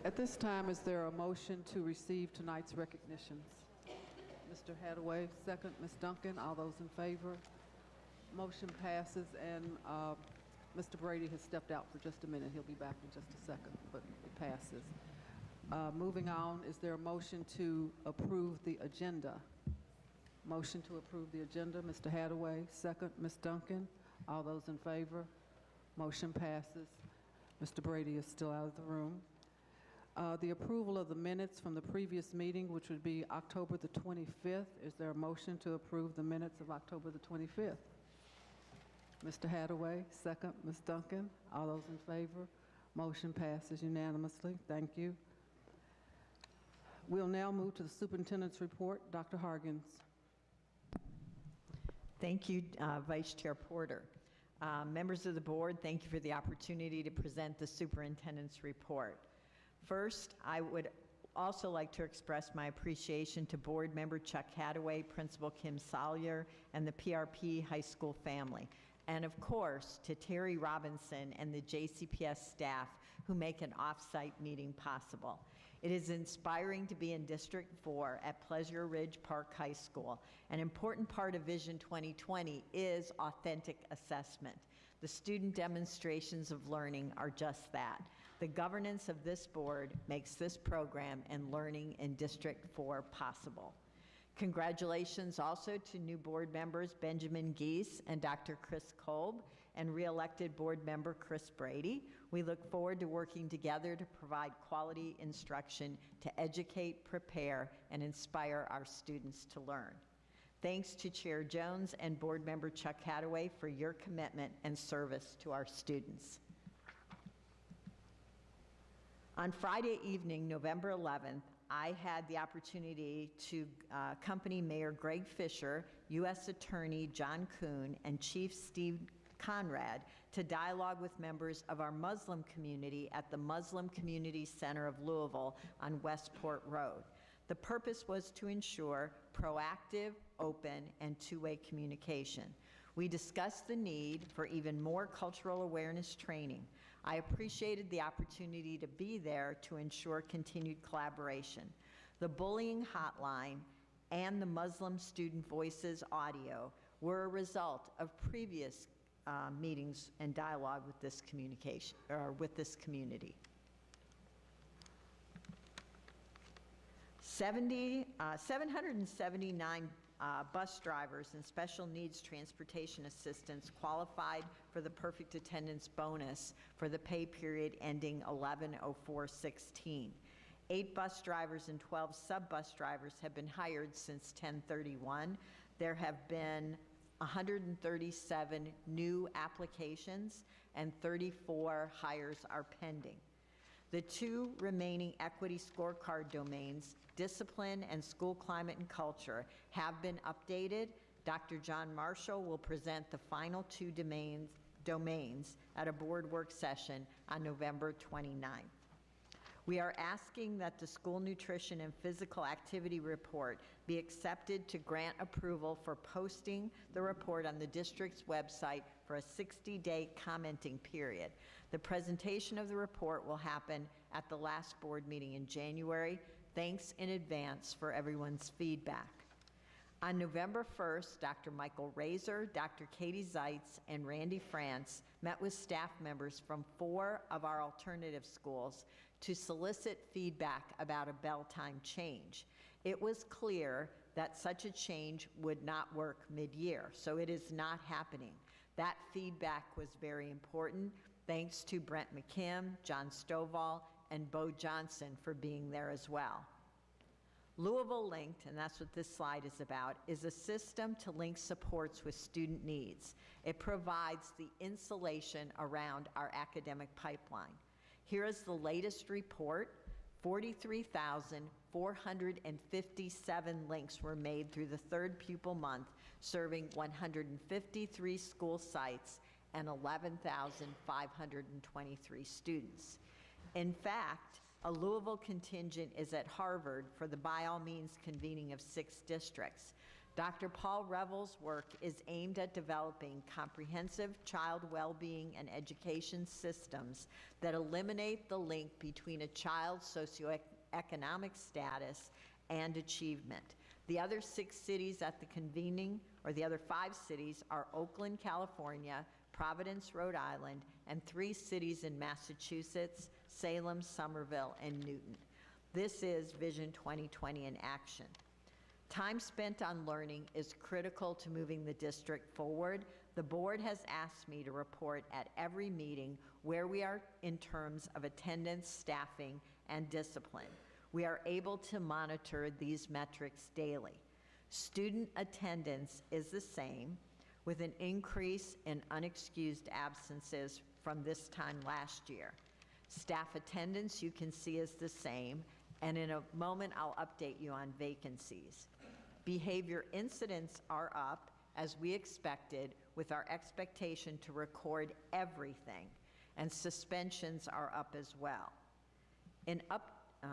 At this time, is there a motion to receive tonight's recognitions? Mr. Hadaway, second. Ms. Duncan, all those in favor? Motion passes, and Mr. Brady has stepped out for just a minute. He'll be back in just a second, but it passes. Moving on, is there a motion to approve the agenda? Motion to approve the agenda, Mr. Hadaway, second. Ms. Duncan, all those in favor? Motion passes. Mr. Brady is still out of the room. The approval of the minutes from the previous meeting, which would be October the 25th. Is there a motion to approve the minutes of October the 25th? Mr. Hadaway, second. Ms. Duncan, all those in favor? Motion passes unanimously. Thank you. We'll now move to the superintendent's report. Dr. Hargens. Thank you, Vice Chair Porter. Members of the board, thank you for the opportunity to present the superintendent's report. First, I would also like to express my appreciation to board member Chuck Hadaway, Principal Kim Salyer, and the PRP high school family. And of course, to Terry Robinson and the JCPS staff who make an off-site meeting possible. It is inspiring to be in District 4 at Pleasure Ridge Park High School. An important part of Vision 2020 is authentic assessment. The student demonstrations of learning are just that. The governance of this board makes this program and learning in District 4 possible. Congratulations also to new board members Benjamin Geese and Dr. Chris Kolb, and re-elected board member Chris Brady. We look forward to working together to provide quality instruction to educate, prepare, and inspire our students to learn. Thanks to Chair Jones and board member Chuck Hadaway for your commitment and service to our students. On Friday evening, November 11th, I had the opportunity to accompany Mayor Greg Fisher, U.S. Attorney John Kuhn, and Chief Steve Conrad to dialogue with members of our Muslim community at the Muslim Community Center of Louisville on Westport Road. The purpose was to ensure proactive, open, and two-way communication. We discussed the need for even more cultural awareness training. I appreciated the opportunity to be there to ensure continued collaboration. The bullying hotline and the Muslim Student Voices audio were a result of previous meetings and dialogue with this communication, or with this community. 779 bus drivers and special needs transportation assistants qualified for the perfect attendance bonus for the pay period ending 11/04/16. 8 bus drivers and 12 sub-bus drivers have been hired since 10/31. There have been 137 new applications and 34 hires are pending. The 2 remaining equity scorecard domains, discipline and school climate and culture, have been updated. Dr. John Marshall will present the final 2 domains at a board work session on November 29th. We are asking that the school nutrition and physical activity report be accepted to grant approval for posting the report on the district's website for a 60-day commenting period. The presentation of the report will happen at the last board meeting in January. Thanks in advance for everyone's feedback. On November 1st, Dr. Michael Razor, Dr. Katie Zeitz, and Randy France met with staff members from 4 of our alternative schools to solicit feedback about a bell time change. It was clear that such a change would not work mid-year, so it is not happening. That feedback was very important. Thanks to Brent McKim, John Stovall, and Bo Johnson for being there as well. Louisville Linked, and that's what this slide is about, is a system to link supports with student needs. It provides the insulation around our academic pipeline. Here is the latest report. 43,457 links were made through the 3rd pupil month, serving 153 school sites and 11,523 students. In fact, a Louisville contingent is at Harvard for the By All Means convening of 6 districts. Dr. Paul Revel's work is aimed at developing comprehensive child well-being and education systems that eliminate the link between a child's socioeconomic status and achievement. The other 6 cities at the convening, or the other 5 cities, are Oakland, California, Providence, Rhode Island, and 3 cities in Massachusetts, Salem, Somerville, and Newton. This is Vision 2020 in action. Time spent on learning is critical to moving the district forward. The board has asked me to report at every meeting where we are in terms of attendance, staffing, and discipline. We are able to monitor these metrics daily. Student attendance is the same, with an increase in unexcused absences from this time last year. Staff attendance, you can see, is the same, and in a moment I'll update you on vacancies. Behavior incidents are up, as we expected, with our expectation to record everything, and suspensions are up as well.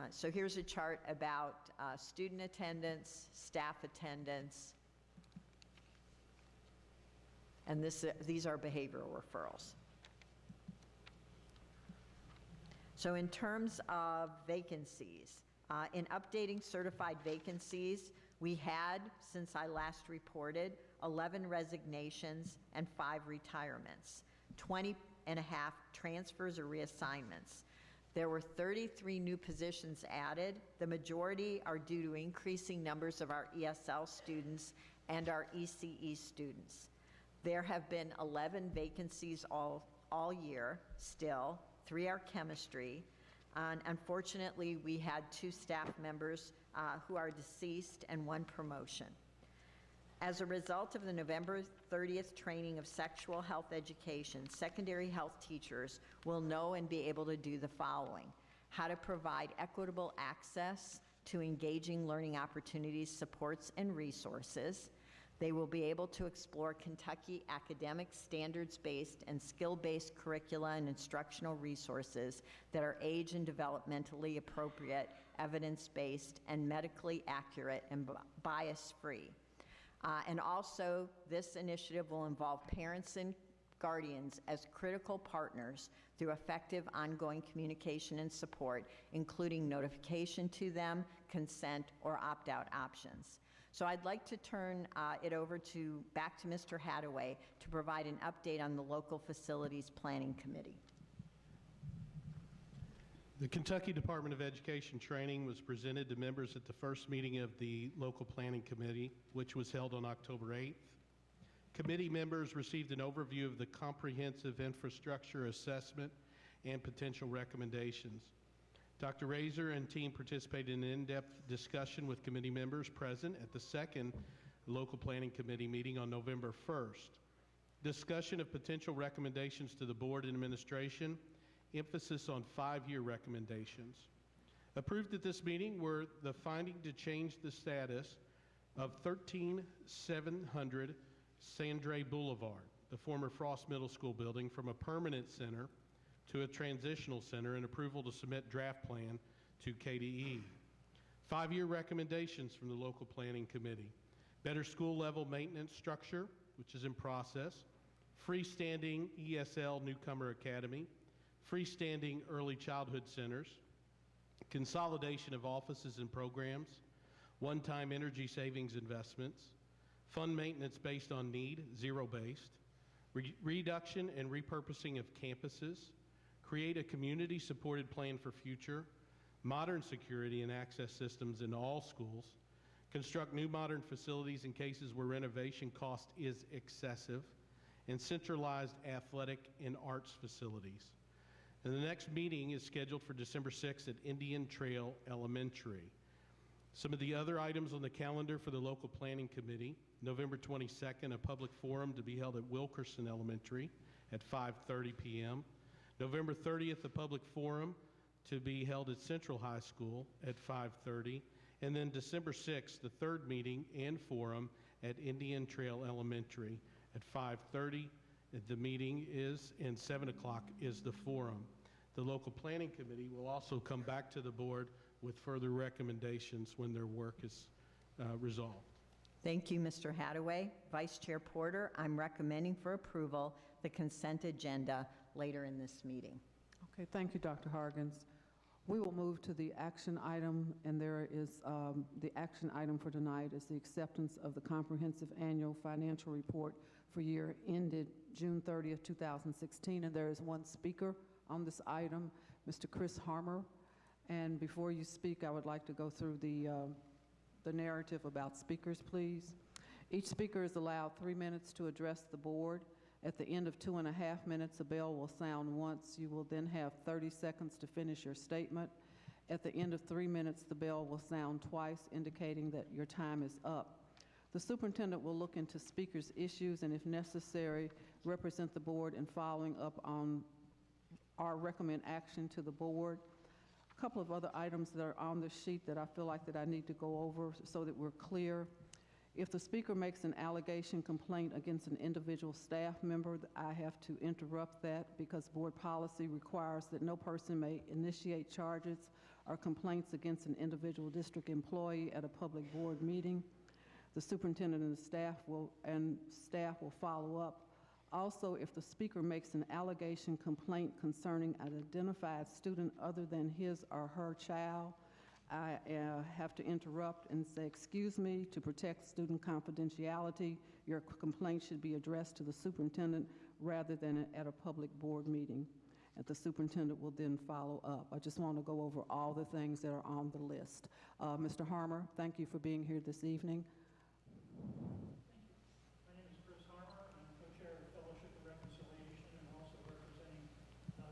So here's a chart about student attendance, staff attendance, and these are behavioral referrals. So in terms of vacancies, in updating certified vacancies, we had, since I last reported, 11 resignations and 5 retirements, 20 and a half transfers or reassignments. There were 33 new positions added. The majority are due to increasing numbers of our ESL students and our ECE students. There have been 11 vacancies all year still. 3 are chemistry. And unfortunately, we had 2 staff members who are deceased and 1 promotion. As a result of the November 30th training of sexual health education, secondary health teachers will know and be able to do the following: how to provide equitable access to engaging learning opportunities, supports, and resources. They will be able to explore Kentucky academic standards-based and skill-based curricula and instructional resources that are age and developmentally appropriate, evidence-based, and medically accurate and bias-free. And also, this initiative will involve parents and guardians as critical partners through effective ongoing communication and support, including notification to them, consent, or opt-out options. So I'd like to turn it over back to Mr. Hadaway to provide an update on the Local Facilities Planning Committee. The Kentucky Department of Education training was presented to members at the first meeting of the Local Planning Committee, which was held on October 8th. Committee members received an overview of the comprehensive infrastructure assessment and potential recommendations. Dr. Razor and team participated in an in-depth discussion with committee members present at the second Local Planning Committee meeting on November 1st. Discussion of potential recommendations to the board and administration, emphasis on 5-year recommendations. Approved at this meeting were the finding to change the status of 13700 Sandre Boulevard, the former Frost Middle School building, from a permanent center to a transitional center, and approval to submit draft plan to KDE. 5-year recommendations from the Local Planning Committee: better school level maintenance structure, which is in process, freestanding ESL Newcomer Academy, freestanding early childhood centers, consolidation of offices and programs, one-time energy savings investments, fund maintenance based on need, zero-based, reduction and repurposing of campuses, create a community-supported plan for future, modern security and access systems in all schools, construct new modern facilities in cases where renovation cost is excessive, and centralized athletic and arts facilities. And the next meeting is scheduled for December 6th at Indian Trail Elementary. Some of the other items on the calendar for the Local Planning Committee: November 22nd, a public forum to be held at Wilkerson Elementary at 5:30 p.m. November 30th, a public forum to be held at Central High School at 5:30. And then December 6th, the third meeting and forum at Indian Trail Elementary at 5:30. The meeting is, and 7 o'clock is the forum. The Local Planning Committee will also come back to the board with further recommendations when their work is resolved. Thank you, Mr. Hadaway. Vice Chair Porter, I'm recommending for approval the consent agenda later in this meeting. Okay, thank you, Dr. Hargens. We will move to the action item, and there is, the action item for tonight is the acceptance of the comprehensive annual financial report for year ended June 30th, 2016, and there is one speaker on this item, Mr. Chris Harmer. And before you speak, I would like to go through the narrative about speakers, please. Each speaker is allowed 3 minutes to address the board. At the end of 2.5 minutes, a bell will sound once. You will then have 30 seconds to finish your statement. At the end of 3 minutes, the bell will sound twice, indicating that your time is up. The superintendent will look into speakers' issues and, if necessary, represent the board in following up on or recommend action to the board. A couple of other items that are on the sheet that I feel like that I need to go over so that we're clear. If the speaker makes an allegation complaint against an individual staff member, I have to interrupt that because board policy requires that no person may initiate charges or complaints against an individual district employee at a public board meeting. The superintendent and the staff will follow up. Also, if the speaker makes an allegation complaint concerning an identified student other than his or her child, I have to interrupt and say, excuse me, to protect student confidentiality, your complaint should be addressed to the superintendent rather than at a public board meeting. And the superintendent will then follow up. I just want to go over all the things that are on the list. Mr. Harmer, thank you for being here this evening. My name is Chris Harmer. I'm co-chair of Fellowship of Reconciliation and also representing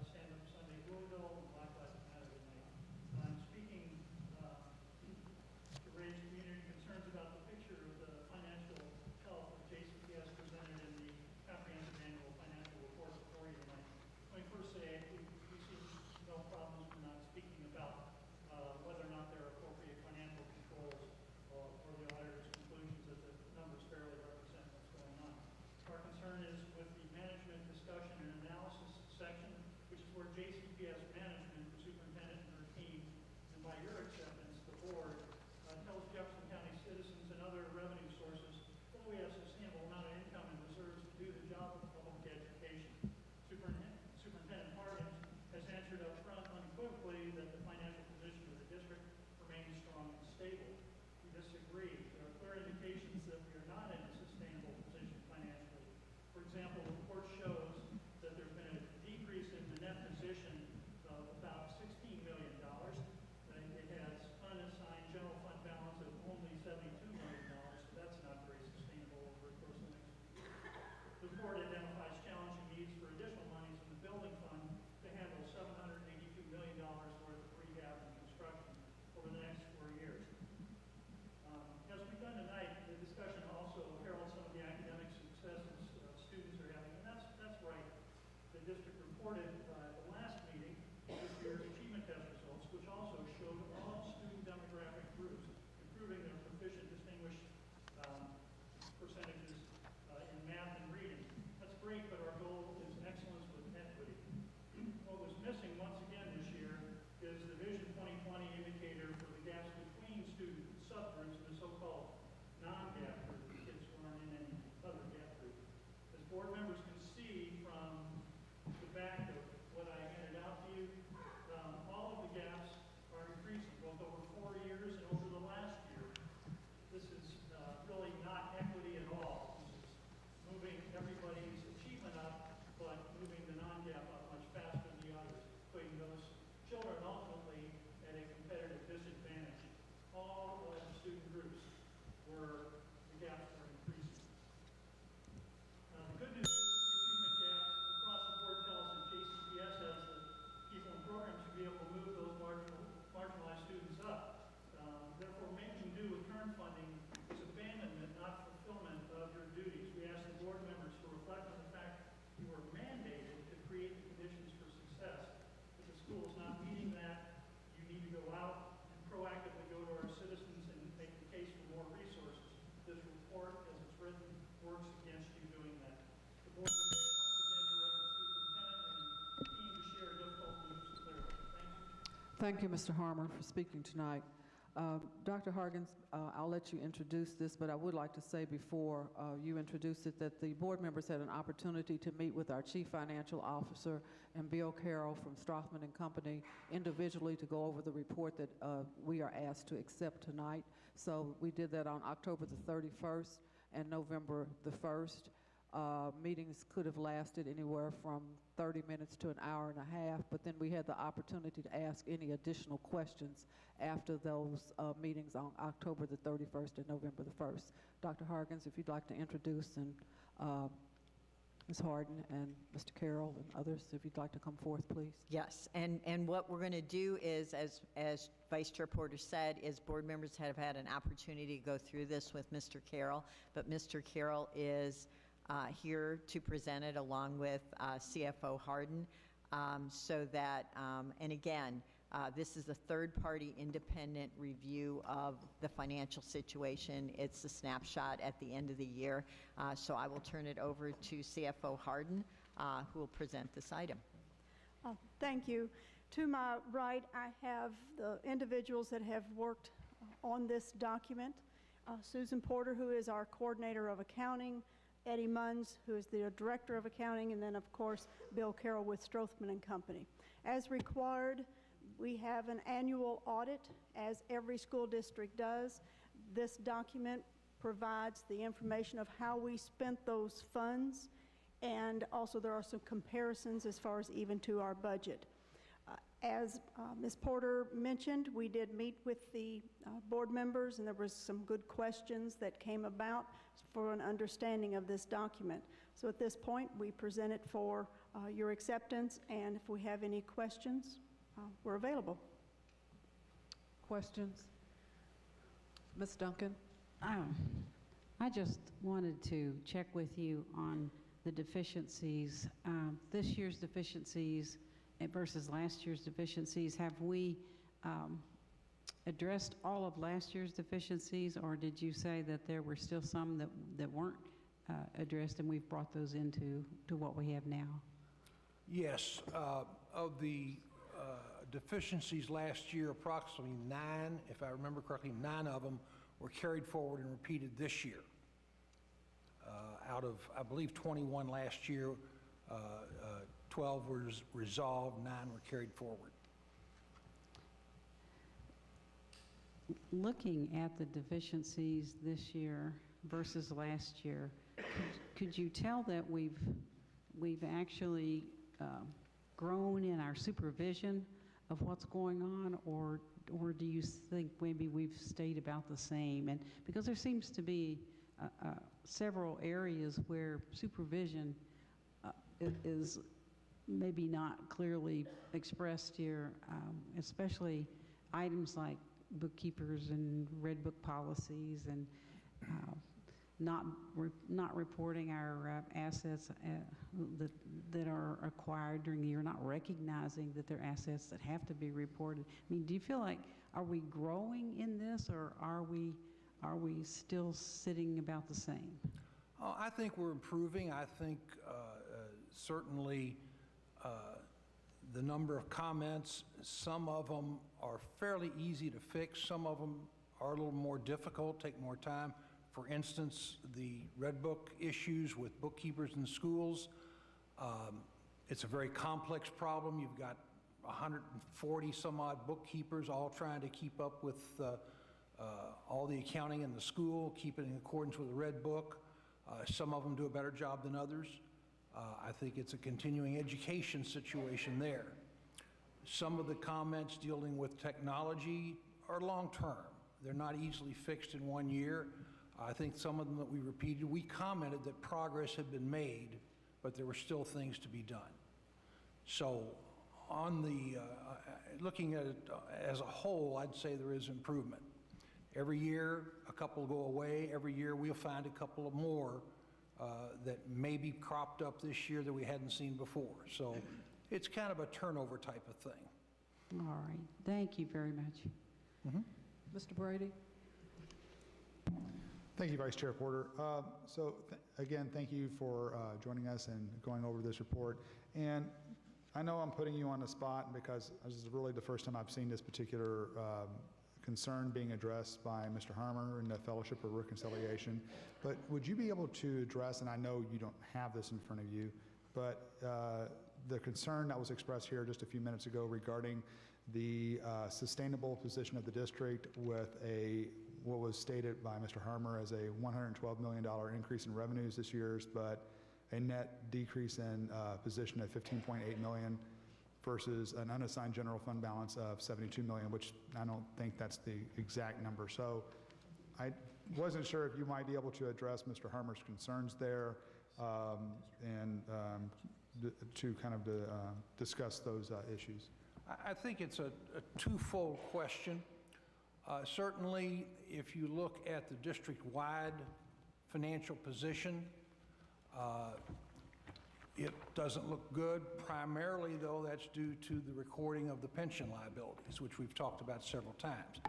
Stand Up Sunday Louisville and Black Lives Matter tonight. I'm speaking to raise community concerns about the picture of the financial health that JCPS presented in the comprehensive annual financial report before you tonight. Let me first say we see no problems with not speaking about whether or not there are appropriate financial controls or the auditor's conclusions that the numbers fairly represent what's going on. Our concern is with the management discussion and analysis section, which is where JCPS management, the superintendent and her team, and by your acceptance, the board, tells Jefferson County citizens and other revenue sources that we have a sustainable amount of income and reserves to do the job of public education. Superintendent Hargens has answered up front unequivocally that the financial position of the district remains strong and stable. We disagree. There are clear indications that we are not in a sustainable position financially. For example, the report shows that there's been a decrease in the net position of about $16 million. It has unassigned general fund balance of only $72 million, so that's not very sustainable over the course of the next few years. The report identifies challenging needs for additional monies in the building fund to handle $782 million worth of rehab and construction over the next 4 years. As we've done tonight, the discussion also heralds some of the academic successes students are having, and that's right. The district reported at the last meeting this year's achievement test results, which also showed all student demographic groups improving their proficient distinguished percentages in math and reading. That's great, but our goal is excellence with equity. What was missing once again this year is the Vision 2020 indicator for the gaps between student subgroups in the so-called non-gap group, kids who aren't in any other gap group. As board members can see from the back of what I handed out to you, all of the gaps are increasing, both over 4 years and over the last year. This is really not equity at all. This is moving everybody's achievement up, but moving the non-gap up much faster than the others, putting those children ultimately at a competitive disadvantage. All of the student groups where the gaps were increasing. The good news is the achievement gaps across the board tell us that JCPS has the people and programs to be able to move those marginalized students up. Therefore, making do with current funding is abandonment, not fulfillment of your duties. We ask the board members to reflect on the fact you were mandated to create the conditions for success. If the school is not meeting that, you need to go out and proactively go to our citizens and make the case for more resources. This report, as it's written, works against you doing that. The board members once again direct the superintendent and team to share difficult news clearly. Thank you. Thank you, Mr. Harmer, for speaking tonight. Dr. Hargens, I'll let you introduce this, but I would like to say before you introduce it that the board members had an opportunity to meet with our Chief Financial Officer and Bill Carroll from Strothman and Company individually to go over the report that we are asked to accept tonight. So we did that on October the 31st and November the 1st. Meetings could have lasted anywhere from 30 minutes to an hour and a half, but then we had the opportunity to ask any additional questions after those meetings on October the 31st and November the 1st. Dr. Hargens, if you'd like to introduce, and Ms. Harden and Mr. Carroll and others, if you'd like to come forth, please. Yes, and what we're going to do is, as Vice Chair Porter said, is board members have had an opportunity to go through this with Mr. Carroll, but Mr. Carroll is here to present it along with CFO Harden, so that, and again, this is a third-party independent review of the financial situation. It's a snapshot at the end of the year. So I will turn it over to CFO Harden, who will present this item. Thank you. To my right, I have the individuals that have worked on this document. Susan Porter, who is our coordinator of accounting, Eddie Munns, who is the director of accounting, and then, of course, Bill Carroll with Strothman and Company. As required, we have an annual audit, as every school district does. This document provides the information of how we spent those funds, and also there are some comparisons as far as even to our budget. As Ms. Porter mentioned, we did meet with the board members, and there was some good questions that came about for an understanding of this document. So at this point, we present it for your acceptance, and if we have any questions, we're available. Questions? Ms. Duncan? I just wanted to check with you on the deficiencies, this year's deficiencies versus last year's deficiencies. Have we addressed all of last year's deficiencies, or did you say that there were still some that weren't addressed and we've brought those into what we have now? Yes. Of the deficiencies last year, approximately 9, if I remember correctly, 9 of them were carried forward and repeated this year. Out of, I believe, 21 last year, 12 were resolved, 9 were carried forward. Looking at the deficiencies this year versus last year, could you tell that we've actually grown in our supervision of what's going on, or do you think maybe we've stayed about the same? And because there seems to be several areas where supervision is maybe not clearly expressed here, especially items like bookkeepers and red book policies, and not reporting our assets that are acquired during the year, not recognizing that they're assets that have to be reported. I mean, do you feel like, are we growing in this, or are we still sitting about the same? I think we're improving. I think certainly the number of comments, some of them are fairly easy to fix. Some of them are a little more difficult, take more time. For instance, the Red Book issues with bookkeepers in schools. It's a very complex problem. You've got 140 some odd bookkeepers all trying to keep up with all the accounting in the school, keep it in accordance with the Red Book. Some of them do a better job than others. I think it's a continuing education situation there. Some of the comments dealing with technology are long-term. They're not easily fixed in 1 year. I think some of them that we repeated, we commented that progress had been made, but there were still things to be done. So on the, looking at it as a whole, I'd say there is improvement. Every year, a couple go away. Every year, we'll find a couple of more that maybe cropped up this year that we hadn't seen before. So it's kind of a turnover type of thing. All right. Thank you very much. Mr. Brady? Thank you, Vice Chair Porter. Again, thank you for joining us and going over this report. And I know I'm putting you on the spot because this is really the first time I've seen this particular concern being addressed by Mr. Harmer in the Fellowship of Reconciliation, but would you be able to address, and I know you don't have this in front of you, but the concern that was expressed here just a few minutes ago regarding the sustainable position of the district with what was stated by Mr. Harmer as a $112 million increase in revenues this year, but a net decrease in position of $15.8 million versus an unassigned general fund balance of $72 million, which I don't think that's the exact number. So I wasn't sure if you might be able to address Mr. Harmer's concerns there and to kind of discuss those issues. I think it's a twofold question. Certainly, if you look at the district-wide financial position, it doesn't look good. Primarily, though, that's due to the recording of the pension liabilities, which we've talked about several times.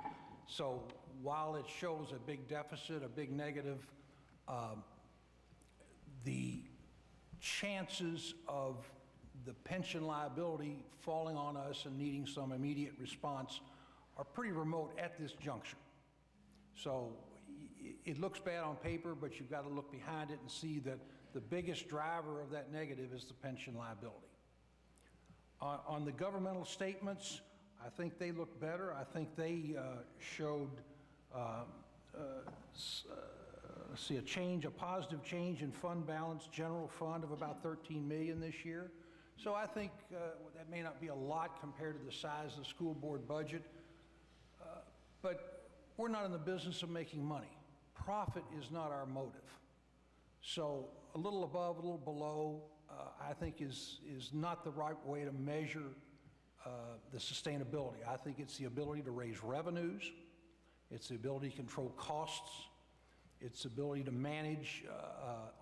So while it shows a big deficit, a big negative, the chances of the pension liability falling on us and needing some immediate response are pretty remote at this juncture. So it looks bad on paper, but you've got to look behind it and see that the biggest driver of that negative is the pension liability. On the governmental statements, I think they look better. I think they showed, a positive change in fund balance, general fund of about $13 million this year. So I think that may not be a lot compared to the size of the school board budget, but we're not in the business of making money. Profit is not our motive. So a little above, a little below, I think is not the right way to measure the sustainability. I think it's the ability to raise revenues, it's the ability to control costs, it's the ability to manage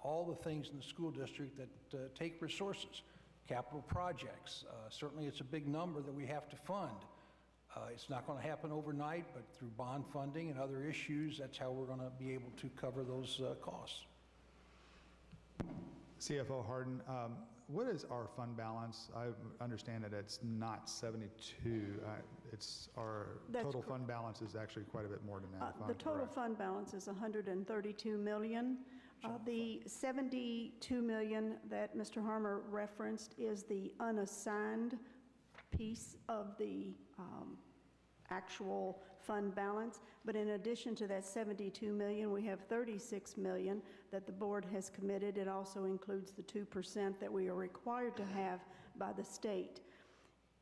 all the things in the school district that take resources, capital projects. Certainly it's a big number that we have to fund. It's not going to happen overnight, but through bond funding and other issues, that's how we're going to be able to cover those costs. CFO Hardin, what is our fund balance? I understand that it's not 72. It's our total fund balance is actually quite a bit more than that. The total fund balance is $132 million. The $72 million that Mr. Harmer referenced is the unassigned piece of the actual fund balance. But in addition to that $72 million, we have $36 million that the board has committed. It also includes the 2% that we are required to have by the state.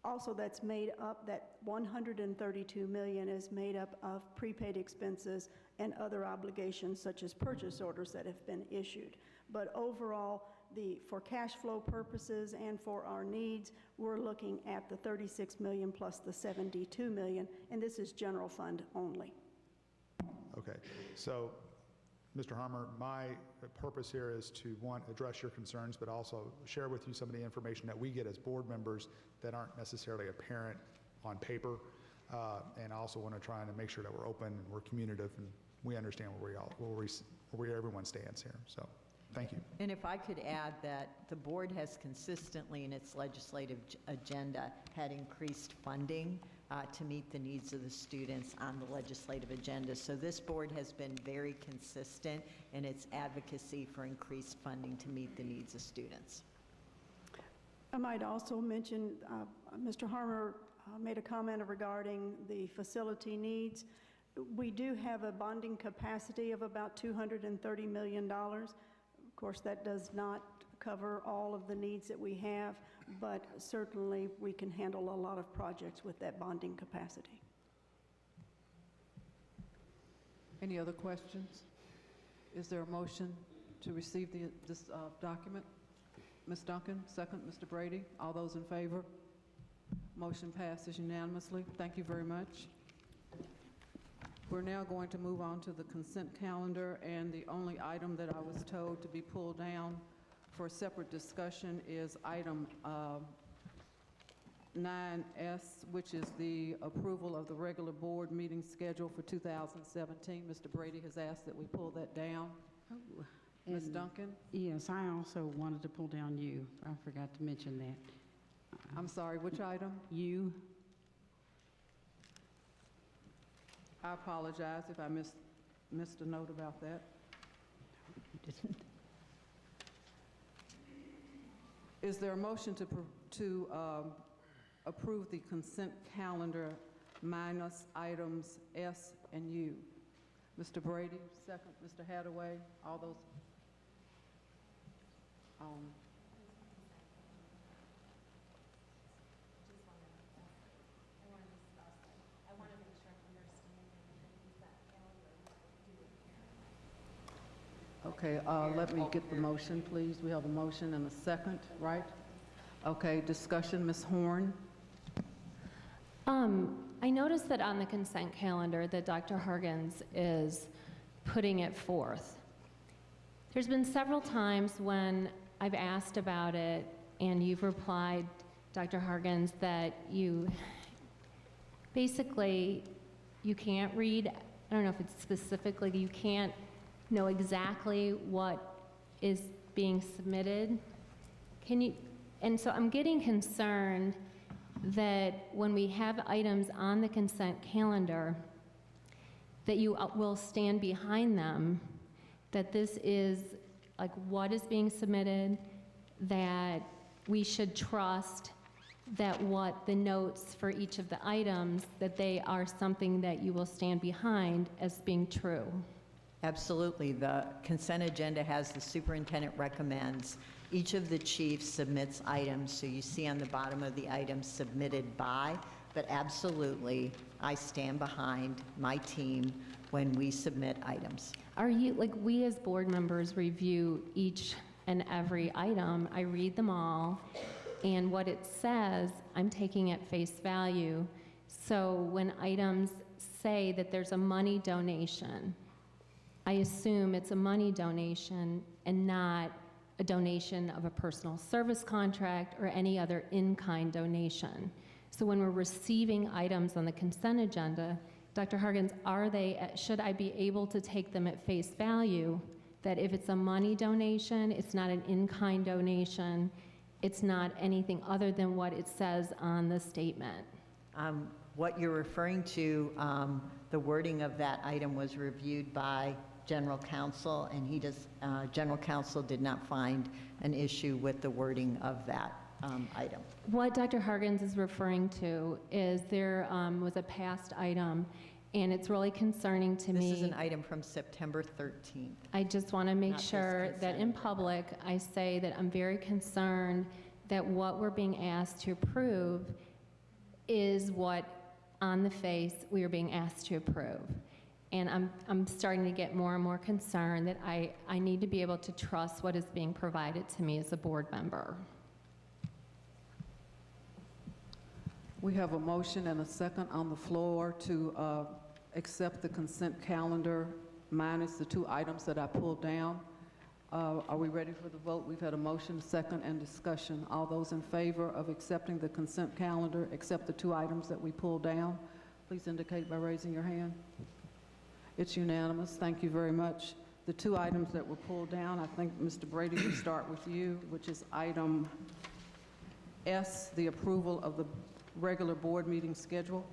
Also, that's made up, that $132 million is made up of prepaid expenses and other obligations such as purchase orders that have been issued. But overall, for cash flow purposes and for our needs, we're looking at the $36 million plus the $72 million, and this is general fund only. Okay, so Mr. Harmer, my purpose here is to, one, address your concerns, but also share with you some of the information that we get as board members that aren't necessarily apparent on paper, and I also want to try and make sure that we're open and we're communicative and we understand where everyone stands here. So. Thank you. And if I could add that the board has consistently in its legislative agenda had increased funding to meet the needs of the students on the legislative agenda. So this board has been very consistent in its advocacy for increased funding to meet the needs of students. I might also mention, Mr. Harmer made a comment regarding the facility needs. We do have a bonding capacity of about $230 million. Of course, that does not cover all of the needs that we have, but certainly we can handle a lot of projects with that bonding capacity. Any other questions? Is there a motion to receive this document? Ms. Duncan, second. Mr. Brady, all those in favor? Motion passes unanimously. Thank you very much. We're now going to move on to the consent calendar, and the only item that I was told to be pulled down for a separate discussion is item 9S, which is the approval of the regular board meeting schedule for 2017. Mr. Brady has asked that we pull that down. Oh, Ms. Duncan? Yes, I also wanted to pull down U. I forgot to mention that. I'm sorry, which item? U. I apologize if I missed a note about that. Is there a motion to approve the consent calendar minus items S and U? Mr. Brady, second. Mr. Hathaway, all those. Okay, let me get the motion, please. We have a motion and a second, right? Okay, discussion, Ms. Horn. I noticed that on the consent calendar that Dr. Hargens is putting it forth. There's been several times when I've asked about it and you've replied, Dr. Hargens, that you basically, you can't read, I don't know if it's specifically, you can't know exactly what is being submitted. Can you, and so I'm getting concerned that when we have items on the consent calendar, that you will stand behind them, that this is like what is being submitted, that we should trust that what the notes for each of the items, that they are something that you will stand behind as being true. Absolutely. The consent agenda has the superintendent recommends. Each of the chiefs submits items, so you see on the bottom of the items submitted by, but absolutely, I stand behind my team when we submit items. Are you, like we as board members review each and every item, I read them all, and what it says, I'm taking at face value. So when items say that there's a money donation, I assume it's a money donation and not a donation of a personal service contract or any other in-kind donation. So when we're receiving items on the consent agenda, Dr. Hargens, should I be able to take them at face value, that if it's a money donation, it's not an in-kind donation, it's not anything other than what it says on the statement? What you're referring to, the wording of that item was reviewed by General Counsel, and General Counsel did not find an issue with the wording of that item. What Dr. Hargens is referring to is there was a past item, and it's really concerning to me. This is an item from September 13th. I just want to make Not this sure that consent in agenda. public, I say that I'm very concerned that what we're being asked to approve is what, on the face, we are being asked to approve. And I'm starting to get more and more concerned that I need to be able to trust what is being provided to me as a board member. We have a motion and a second on the floor to accept the consent calendar minus the two items that I pulled down. Are we ready for the vote? We've had a motion, second, and discussion. All those in favor of accepting the consent calendar, except the two items that we pulled down, please indicate by raising your hand. It's unanimous. Thank you very much. The two items that were pulled down, I think, Mr. Brady, we start with you, which is item S, the approval of the regular board meeting schedule.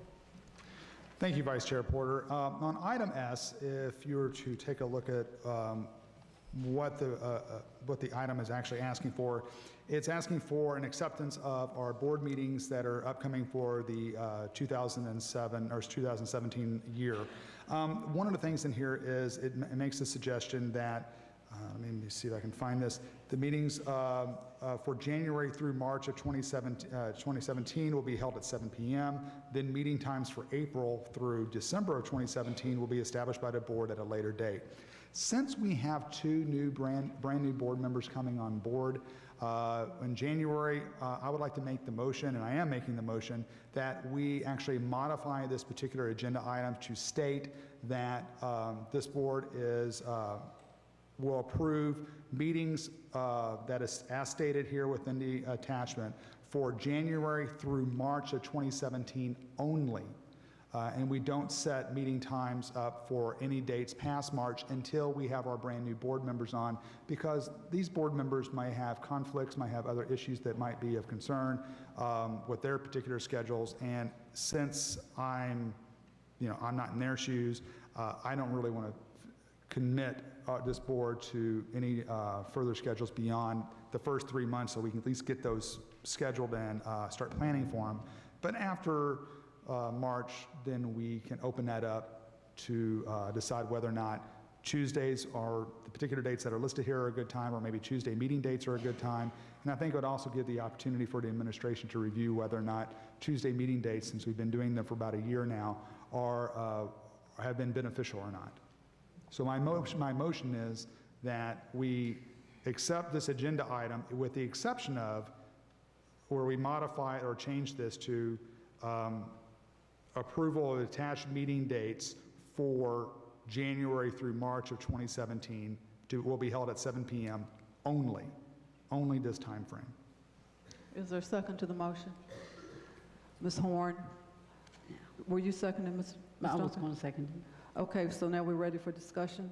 Thank you, Vice Chair Porter. On item S, if you were to take a look at what the item is actually asking for, it's asking for an acceptance of our board meetings that are upcoming for the 2017 year. One of the things in here is it makes the suggestion that, let me see if I can find this, the meetings for January through March of 2017 will be held at 7 p.m. Then meeting times for April through December of 2017 will be established by the board at a later date. Since we have two new brand new board members coming on board, in January, I would like to make the motion, and I am making the motion, that we actually modify this particular agenda item to state that this board will approve meetings that is as stated here within the attachment for January through March of 2017 only. And we don't set meeting times up for any dates past March until we have our brand new board members on, because these board members might have conflicts, might have other issues that might be of concern with their particular schedules. And since I'm I'm not in their shoes. I don't really want to commit this board to any further schedules beyond the first 3 months, so we can at least get those scheduled and start planning for them. But after March, then we can open that up to decide whether or not Tuesdays or the particular dates that are listed here are a good time, or maybe Tuesday meeting dates are a good time. And I think it would also give the opportunity for the administration to review whether or not Tuesday meeting dates, since we've been doing them for about a year now, have been beneficial or not. So my motion is that we accept this agenda item with the exception of where we modify or change this to approval of attached meeting dates for January through March of 2017 will be held at 7 p.m. only this time frame. Is there a second to the motion? Ms. Horn, were you seconding, Ms. I was Duncan? going to second it. Okay, so now we're ready for discussion.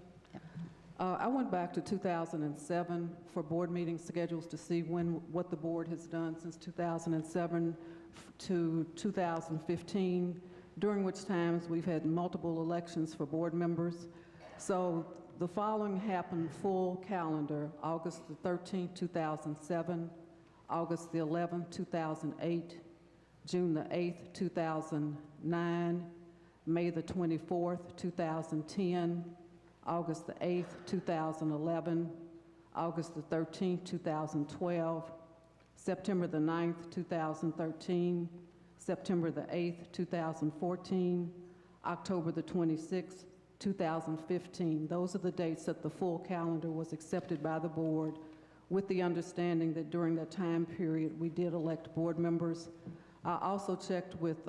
I went back to 2007 for board meeting schedules to see what the board has done since 2007 to 2015, during which times we've had multiple elections for board members. So the following happened full calendar: August the 13th, 2007, August the 11th, 2008, June the 8th, 2009, May the 24th, 2010, August the 8th, 2011, August the 13th, 2012, September the 9th, 2013, September the 8th, 2014, October the 26th, 2015. Those are the dates that the full calendar was accepted by the board, with the understanding that during that time period we did elect board members. I also checked with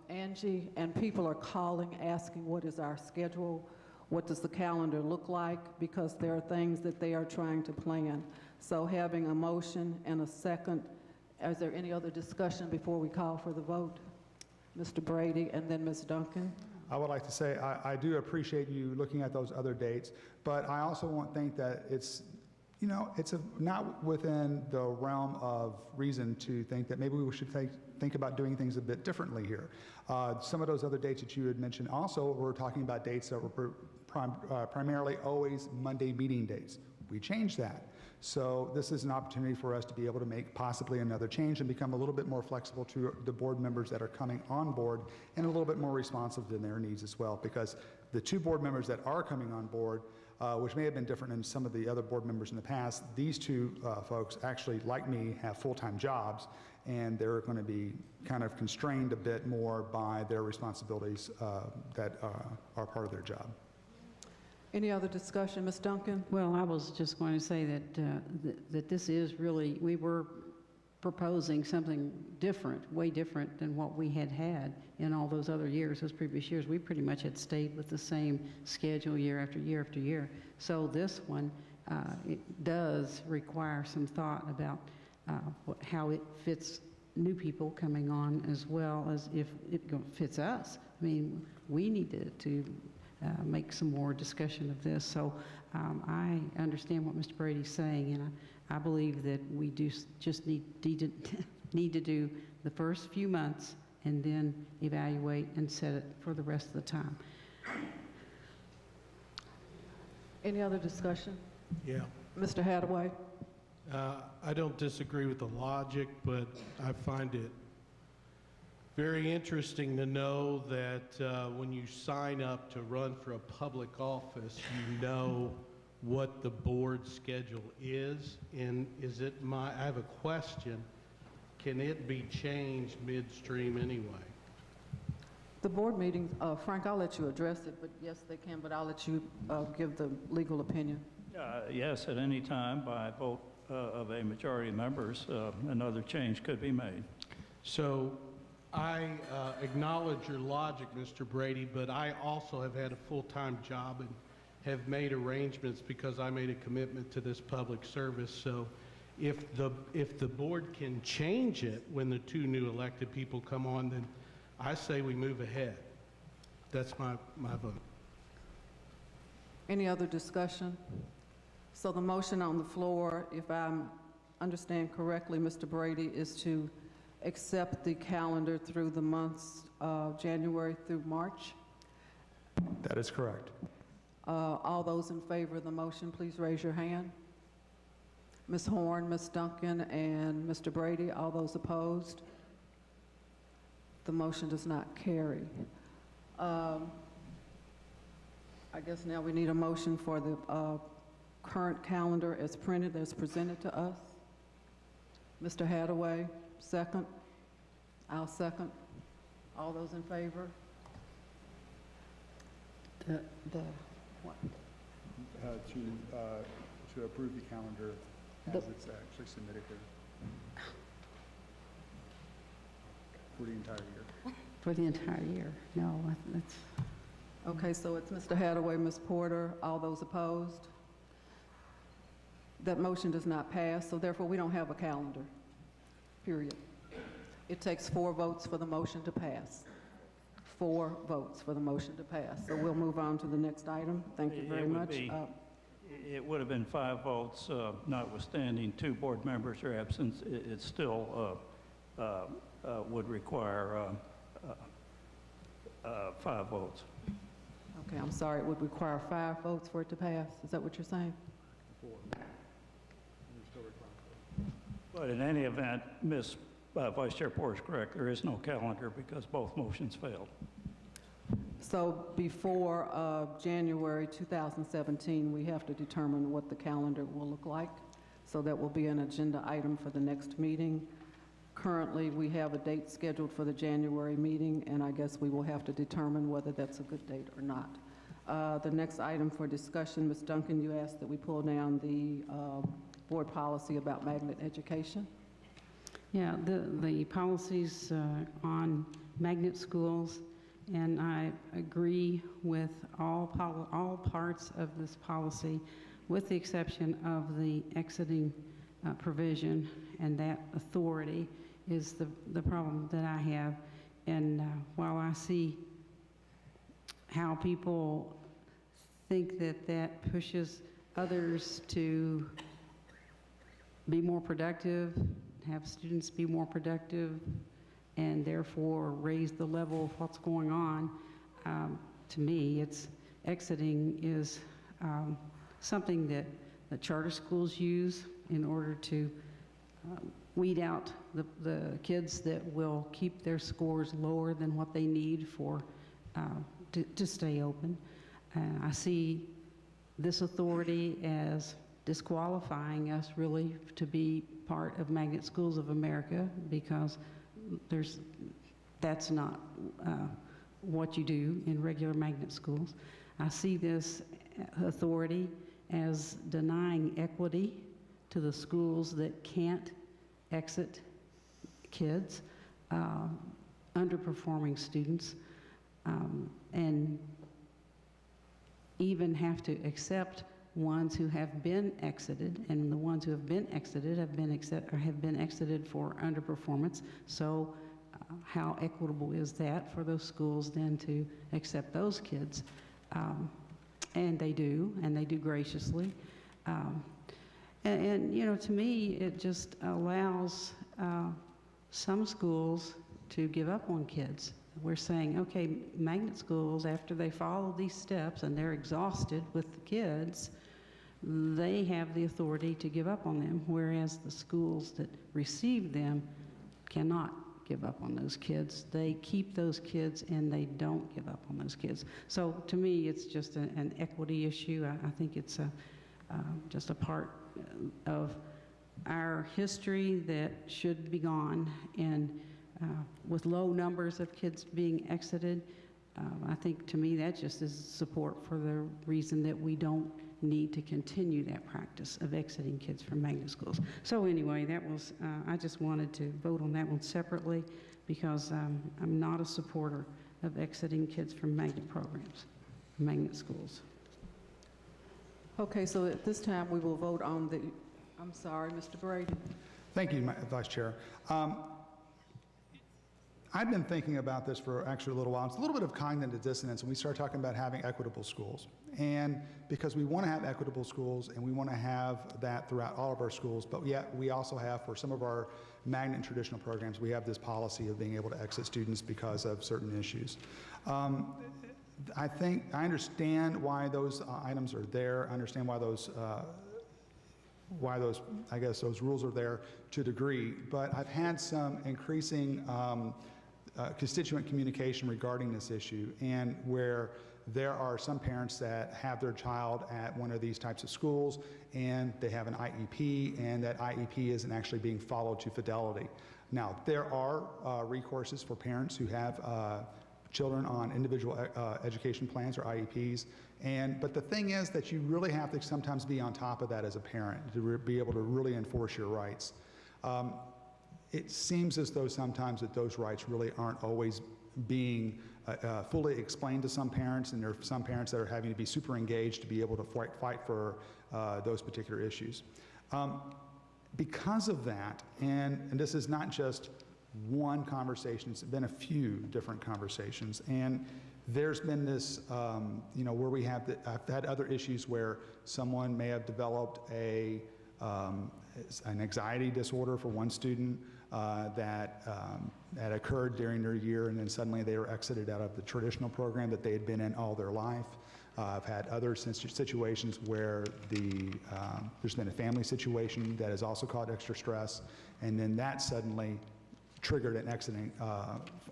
Angie, and people are calling asking what is our schedule, what does the calendar look like, because there are things that they are trying to plan. So having a motion and a second, is there any other discussion before we call for the vote? Mr. Brady and then Ms. Duncan. I would like to say I do appreciate you looking at those other dates, but I also think that it's not within the realm of reason to think that maybe we should think about doing things a bit differently here. Some of those other dates that you had mentioned also were talking about dates that were primarily always Monday meeting dates. We changed that. So this is an opportunity for us to be able to make possibly another change and become a little bit more flexible to the board members that are coming on board, and a little bit more responsive to their needs as well, because the 2 board members that are coming on board, which may have been different than some of the other board members in the past, these 2 folks actually, like me, have full-time jobs, and they're going to be kind of constrained a bit more by their responsibilities that are part of their job. Any other discussion? Ms. Duncan? Well, I was just going to say that this is really, we were proposing something different, way different than what we had in all those other years, those previous years. We pretty much had stayed with the same schedule year after year after year. So this one, it does require some thought about how it fits new people coming on, as well as if it fits us. I mean, we need to make some more discussion of this. So I understand what Mr. Brady's saying, and I believe that we just need to do the first few months and then evaluate and set it for the rest of the time. Any other discussion? Yeah. Mr. Hadaway? I don't disagree with the logic, but I find it very interesting to know that when you sign up to run for a public office, you know what the board schedule is. And I have a question. Can it be changed midstream anyway? The board meetings, Frank, I'll let you address it, but yes, they can, but I'll let you give the legal opinion. Yes, at any time by vote of a majority of members, another change could be made. So I acknowledge your logic, Mr. Brady, but I also have had a full-time job and have made arrangements because I made a commitment to this public service. So if the board can change it when the 2 new elected people come on, then I say we move ahead. That's my vote. Any other discussion? So the motion on the floor, if I understand correctly, Mr. Brady, is to accept the calendar through the months of January through March. That is correct. All those in favor of the motion, please raise your hand. Ms. Horn, Ms. Duncan, and Mr. Brady, all those opposed? The motion does not carry. I guess now we need a motion for the current calendar as printed, as presented to us. Mr. Hadaway, second. I'll second. All those in favor? What? To approve the calendar as it's actually submitted here. For the entire year. For the entire year? No, that's, Okay, so it's Mr. Hadaway, Ms. Porter, all those opposed? That motion does not pass, so therefore we don't have a calendar, period. It takes 4 votes for the motion to pass. 4 votes for the motion to pass. So we'll move on to the next item. Thank you very much. It would have been 5 votes, notwithstanding 2 board members are absent. It still would require 5 votes. Okay, I'm sorry, it would require 5 votes for it to pass. Is that what you're saying? But in any event, Ms. Vice Chair Porter is correct. There is no calendar because both motions failed. So before January 2017, we have to determine what the calendar will look like. So that will be an agenda item for the next meeting. Currently, we have a date scheduled for the January meeting, and I guess we will have to determine whether that's a good date or not. The next item for discussion, Ms. Duncan, you asked that we pull down the board policy about magnet education. yeah, the policies on magnet schools, and I agree with all parts of this policy, with the exception of the exiting provision, and that authority is the problem that I have. And while I see how people think that pushes others to be more productive, have students be more productive, and therefore raise the level of what's going on, to me, it's exiting is something that the charter schools use in order to weed out the kids that will keep their scores lower than what they need for to stay open. I see this authority as disqualifying us really to be part of Magnet Schools of America, because that's not what you do in regular magnet schools. I see this authority as denying equity to the schools that can't exit kids, underperforming students, and even have to accept ones who have been exited, and the ones who have been exited have been exited for underperformance. So how equitable is that for those schools then to accept those kids? And they do graciously. And you know, to me, it just allows some schools to give up on kids. We're saying, okay, magnet schools, after they follow these steps and they're exhausted with the kids, they have the authority to give up on them, whereas the schools that receive them cannot give up on those kids. They keep those kids and they don't give up on those kids. So to me, it's just an equity issue. I think it's just a part of our history that should be gone. And with low numbers of kids being exited, I think to me that just is support for the reason that we don't need to continue that practice of exiting kids from magnet schools. So anyway, that was, I just wanted to vote on that one separately, because I'm not a supporter of exiting kids from magnet programs, magnet schools. Okay, so at this time we will vote on the, I'm sorry, Mr. Brady. Thank you, Vice Chair. I've been thinking about this for actually a little while. It's a little bit of cognitive dissonance when we start talking about having equitable schools. And because we want to have equitable schools and we want to have that throughout all of our schools, but yet we also have, for some of our magnet and traditional programs, we have this policy of being able to exit students because of certain issues. I think, I understand why those items are there. I understand why those, I guess, those rules are there to a degree. But I've had some increasing constituent communication regarding this issue, and where there are some parents that have their child at one of these types of schools, and they have an IEP, and that IEP isn't actually being followed to fidelity. Now, there are recourses for parents who have children on individual education plans or IEPs, but the thing is that you really have to sometimes be on top of that as a parent to be able to really enforce your rights. It seems as though sometimes that those rights really aren't always being fully explained to some parents, and there are some parents that are having to be super engaged to be able to fight for those particular issues. Because of that, and this is not just one conversation, it's been a few different conversations, and there's been this, where we have, I've had other issues where someone may have developed an anxiety disorder for one student that occurred during their year, and then suddenly they were exited out of the traditional program that they had been in all their life. I've had other situations where there's been a family situation that has also caused extra stress, and then that suddenly triggered an exiting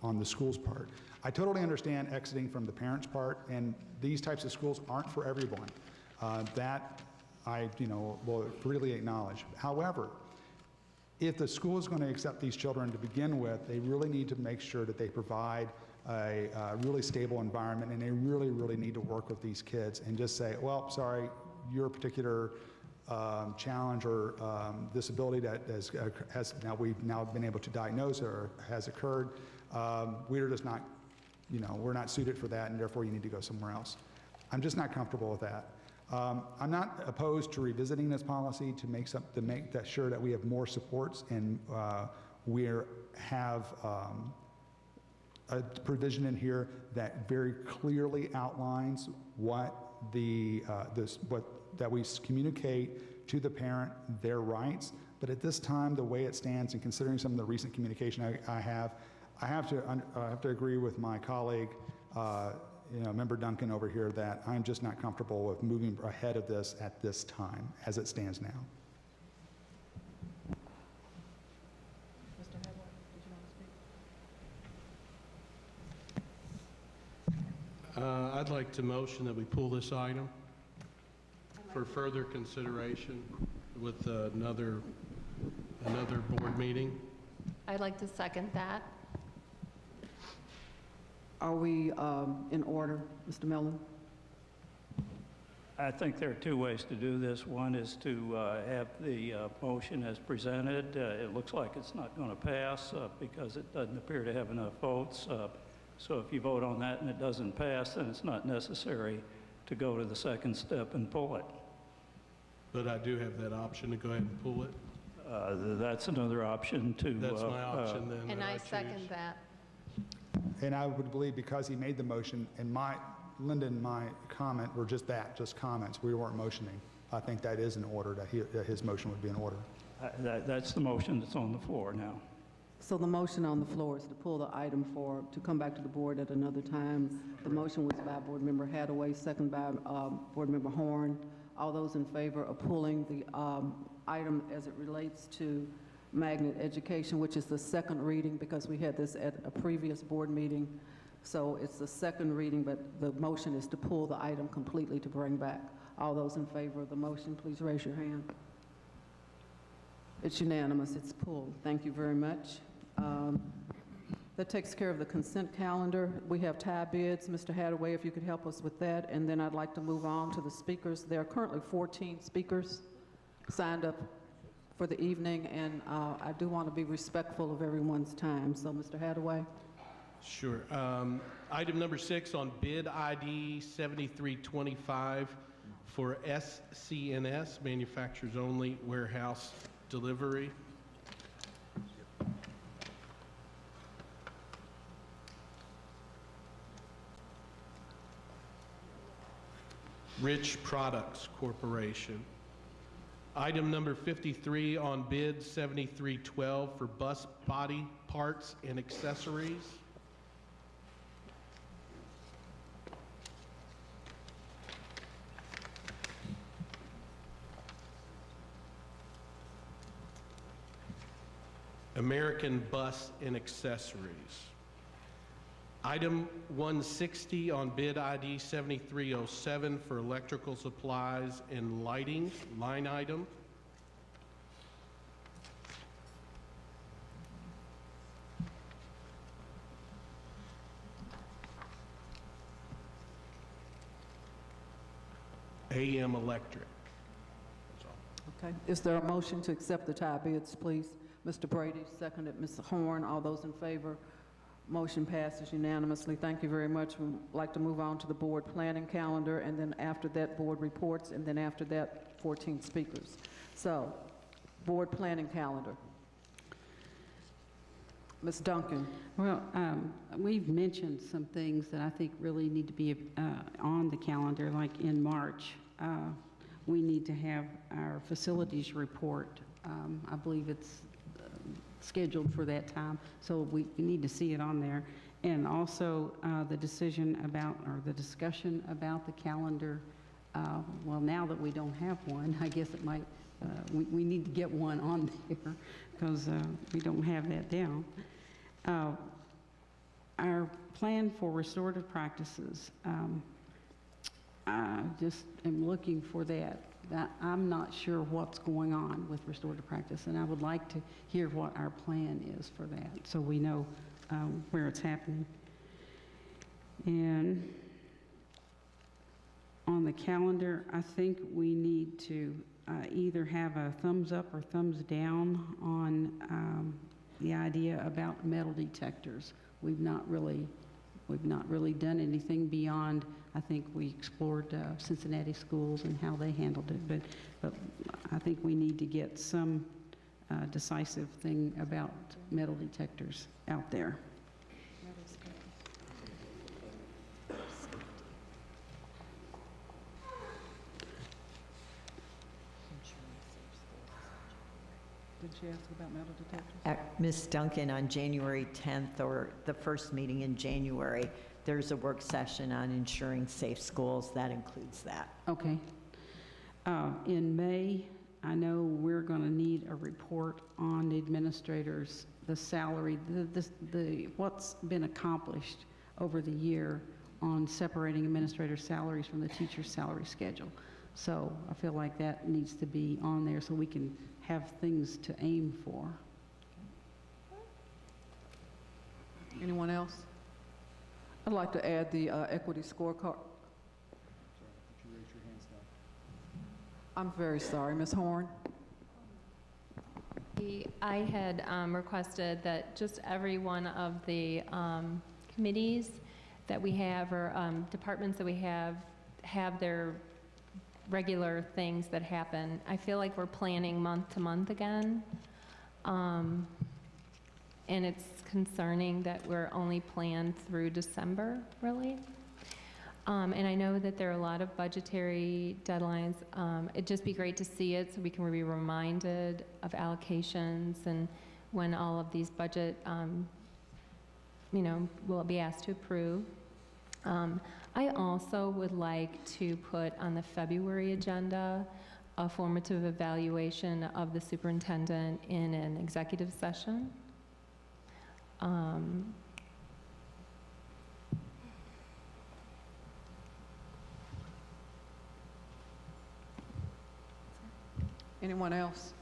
on the school's part. I totally understand exiting from the parent's part, and these types of schools aren't for everyone. That I will freely acknowledge. However, if the school is going to accept these children to begin with, they really need to make sure that they provide a really stable environment, and they really, really need to work with these kids and just say, well, sorry, your particular challenge or disability that we've now been able to diagnose or has occurred, we're just not, we're not suited for that, and therefore you need to go somewhere else. I'm just not comfortable with that. I'm not opposed to revisiting this policy to make sure that we have more supports, and we have a provision in here that very clearly outlines what that we communicate to the parent their rights. But at this time, the way it stands, and considering some of the recent communication I have to agree with my colleague, Member Duncan over here, that I'm just not comfortable with moving ahead of this at this time, as it stands now. Mr. Hadley, did you want to speak? I'd like to motion that we pull this item for further consideration with another board meeting. I'd like to second that. Are we in order, Mr. Millen? I think there are two ways to do this. One is to have the motion as presented. It looks like it's not going to pass because it doesn't appear to have enough votes. So if you vote on that and it doesn't pass, then it's not necessary to go to the second step and pull it. But I do have that option to go ahead and pull it. That's another option to... That's my option then. And that I choose. second that. And I would believe because he made the motion, and Linda and my comment were just comments. We weren't motioning. I think that is in order, that his motion would be in order. That's the motion that's on the floor now. So the motion on the floor is to pull the item to come back to the board at another time. The motion was by Board Member Hadaway, second by Board Member Horn. All those in favor of pulling the item as it relates to magnet education, which is the second reading, because we had this at a previous board meeting. So it's the second reading, but the motion is to pull the item completely to bring back. All those in favor of the motion, please raise your hand. It's unanimous. It's pulled. Thank you very much. That takes care of the consent calendar. We have tie bids. Mr. Hadaway, if you could help us with that. And then I'd like to move on to the speakers. There are currently 14 speakers signed up for the evening, and I do want to be respectful of everyone's time. So, Mr. Hadaway. Sure. Item number 6 on bid ID 7325 for SCNS, Manufacturers Only Warehouse Delivery. Rich Products Corporation. Item number 53 on bid 7312 for bus body parts and accessories. American Bus and Accessories. Item 160 on bid ID 7307 for electrical supplies and lighting, line item. AM Electric. That's all. Okay. Is there a motion to accept the tie bids, please? Mr. Brady, seconded. Ms. Horn, all those in favor? Motion passes unanimously. Thank you very much. We'd like to move on to the board planning calendar, and then after that, board reports, and then after that, 14 speakers. So, board planning calendar. Ms. Duncan. Well, we've mentioned some things that I think really need to be on the calendar, like in March. We need to have our facilities report. I believe it's scheduled for that time, so we need to see it on there. And also the decision about, or the discussion about the calendar. Well, now that we don't have one, I guess it might, we need to get one on there because we don't have that down. Our plan for restorative practices, I just am looking for that. I'm not sure what's going on with restorative practice, and I would like to hear what our plan is for that so we know where it's happening. And on the calendar, I think we need to either have a thumbs up or thumbs down on the idea about metal detectors. We've not really done anything beyond, I think we explored Cincinnati schools and how they handled it, but I think we need to get some decisive thing about metal detectors out there. Did she ask about metal detectors? Ms. Duncan, on January 10th, or the first meeting in January, there's a work session on ensuring safe schools. That includes that. Okay. In May, I know we're going to need a report on the administrators, the salary, what's been accomplished over the year on separating administrators' salaries from the teacher's salary schedule. So I feel like that needs to be on there so we can have things to aim for. Anyone else? I'd like to add the equity scorecard. I'm very sorry, Ms. Horn. I had requested that just every one of the committees that we have, or departments that we have their regular things that happen. I feel like we're planning month to month again. And it's concerning that we're only planned through December, really. And I know that there are a lot of budgetary deadlines. It'd just be great to see it so we can be reminded of allocations and when all of these budget, will be asked to approve. I also would like to put on the February agenda a formative evaluation of the superintendent in an executive session. Anyone else?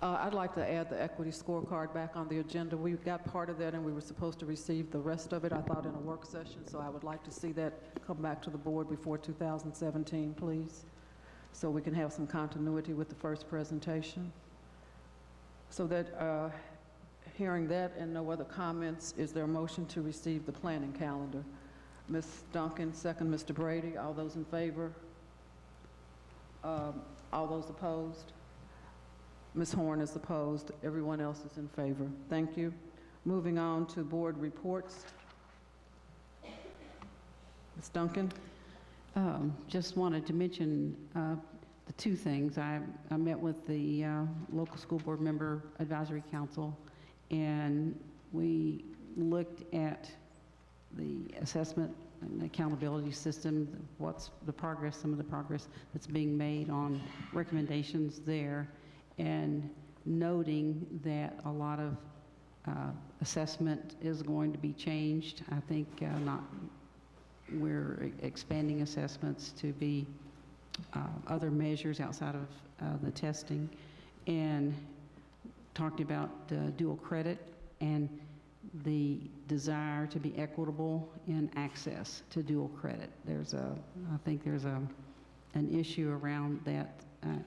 I'd like to add the equity scorecard back on the agenda. We got part of that and we were supposed to receive the rest of it, I thought, in a work session, so I would like to see that come back to the board before 2017, please, so we can have some continuity with the first presentation. So that, hearing that and no other comments, is there a motion to receive the planning calendar? Ms. Duncan, second Mr. Brady. All those in favor? All those opposed? Ms. Horn is opposed. Everyone else is in favor. Thank you. Moving on to board reports. Ms. Duncan? Just wanted to mention the two things. I met with the local school board member advisory council, and we looked at the assessment and accountability system, what's the progress, some of the progress that's being made on recommendations there. And noting that a lot of assessment is going to be changed. I think we're expanding assessments to be other measures outside of the testing, and talked about dual credit and the desire to be equitable in access to dual credit. I think there's an issue around that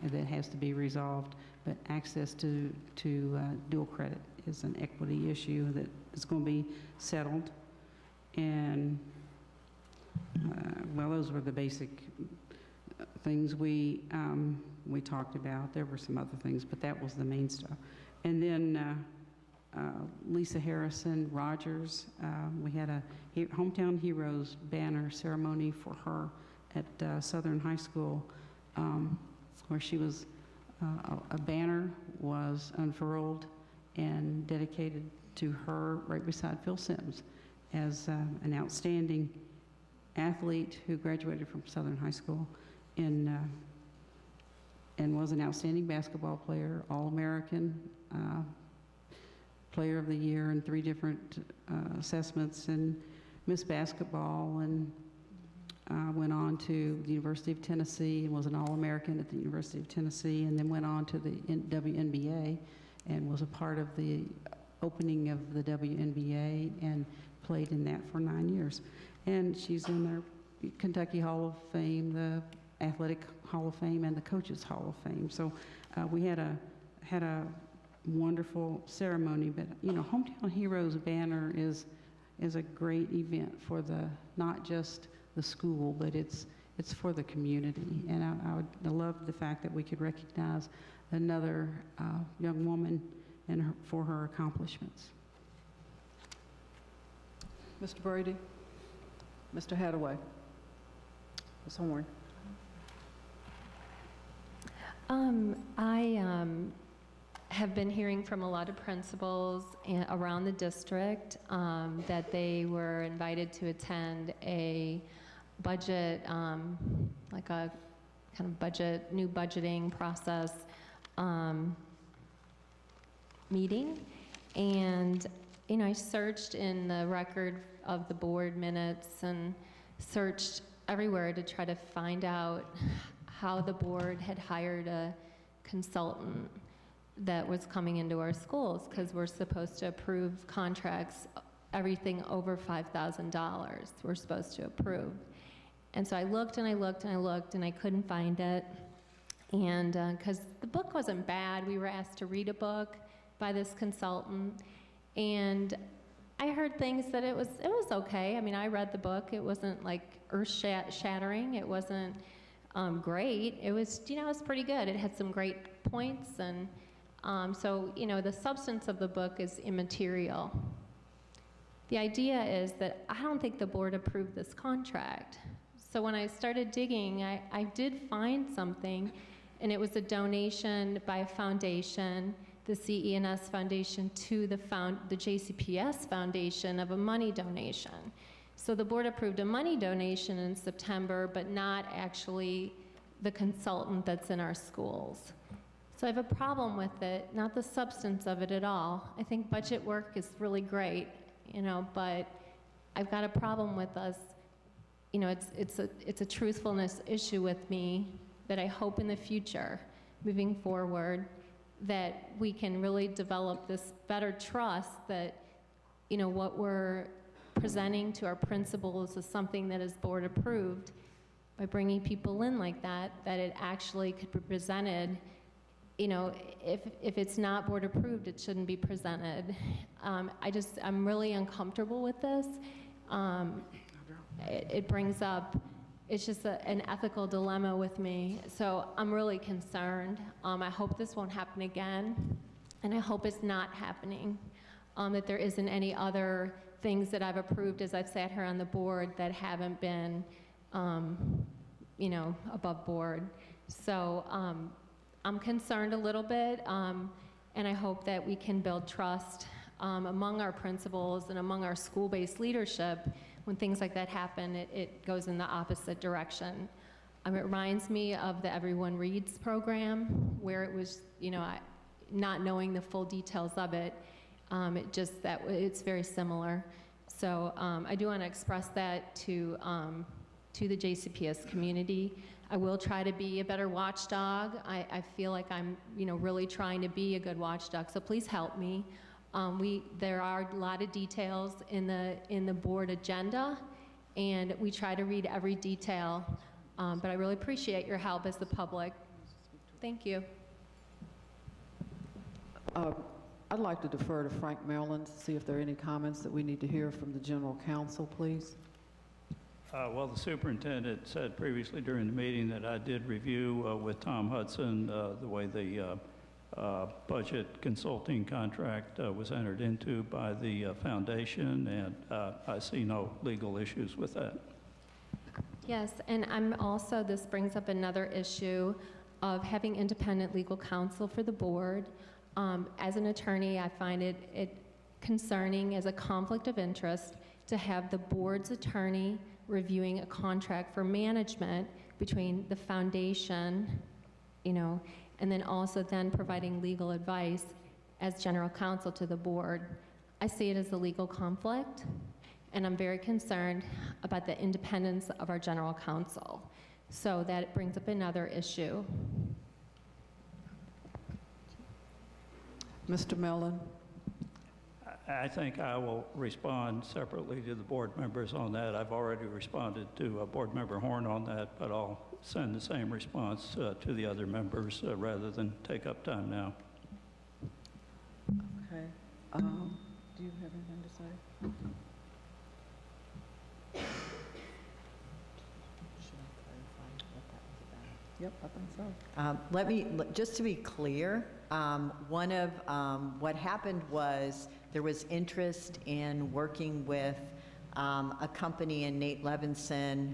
that has to be resolved, but access to dual credit is an equity issue that is going to be settled. And well, those were the basic things we talked about. There were some other things, but that was the main stuff. And then Lisa Harrison Rogers, we had a Hometown Heroes banner ceremony for her at Southern High School, where she was, a banner was unfurled and dedicated to her right beside Phil Sims as an outstanding athlete who graduated from Southern High School and was an outstanding basketball player, All-American, Player of the Year in 3 different assessments, and Miss Basketball, and went on to the University of Tennessee and was an All-American at the University of Tennessee, and then went on to the WNBA and was a part of the opening of the WNBA and played in that for 9 years. And she's in the Kentucky Hall of Fame, the Athletic Hall of Fame, and the Coaches Hall of Fame. So we had a wonderful ceremony. But you know, Hometown Heroes banner is a great event for not just the school, but it's for the community. And I love the fact that we could recognize another young woman for her accomplishments. Mr. Brady? Mr. Hadaway? Ms. Horn? I have been hearing from a lot of principals around the district that they were invited to attend a budget, like a kind of new budgeting process meeting. And, you know, I searched in the record of the board minutes and searched everywhere to try to find out how the board had hired a consultant that was coming into our schools, because we're supposed to approve contracts, everything over $5,000 we're supposed to approve. And so I looked and I looked and I looked and I couldn't find it. And because the book wasn't bad, we were asked to read a book by this consultant, and I heard things that it was okay. I mean, I read the book. It wasn't like earth-shattering. It wasn't great. It was, you know, it was pretty good. It had some great points, and so, you know, the substance of the book is immaterial. The idea is that I don't think the board approved this contract. So when I started digging, I did find something, and it was a donation by a foundation, the CENS Foundation, to the JCPS Foundation, of a money donation. So the board approved a money donation in September, but not actually the consultant that's in our schools. So I have a problem with it, not the substance of it at all. I think budget work is really great, you know, but I've got a problem with us, you know, it's a truthfulness issue with me that I hope in the future, moving forward, that we can really develop this better trust that, you know, what we're presenting to our principals is something that is board approved. By bringing people in like that, that it actually could be presented. You know, if it's not board approved, it shouldn't be presented. I'm really uncomfortable with this. It brings up, it's just an ethical dilemma with me. So I'm really concerned. I hope this won't happen again, and I hope it's not happening, that there isn't any other things that I've approved as I've sat here on the board that haven't been, you know, above board. So I'm concerned a little bit, and I hope that we can build trust among our principals and among our school-based leadership. When things like that happen, it goes in the opposite direction. It reminds me of the Everyone Reads program, where it was, you know, not knowing the full details of it, it just that it's very similar. So I do want to express that to the JCPS community. I will try to be a better watchdog. I feel like I'm, really trying to be a good watchdog. So please help me. There are a lot of details in the board agenda, and we try to read every detail. But I really appreciate your help as the public. Thank you. I'd like to defer to Frank Maryland to see if there are any comments that we need to hear from the general counsel, please. Well, the superintendent said previously during the meeting that I did review with Tom Hudson the way the budget consulting contract was entered into by the foundation, and I see no legal issues with that. Yes, and this brings up another issue of having independent legal counsel for the board. As an attorney, I find it concerning as a conflict of interest to have the board's attorney reviewing a contract for management between the foundation, and then also then providing legal advice as general counsel to the board. I see it as a legal conflict, and I'm very concerned about the independence of our general counsel. So that brings up another issue. Mr. Mellon? I think I will respond separately to the board members on that. I've already responded to Board Member Horn on that, but I'll send the same response to the other members rather than take up time now. Okay. Do you have anything to say? Yep, I think so. Just to be clear, what happened was there was interest in working with a company in Nate Levinson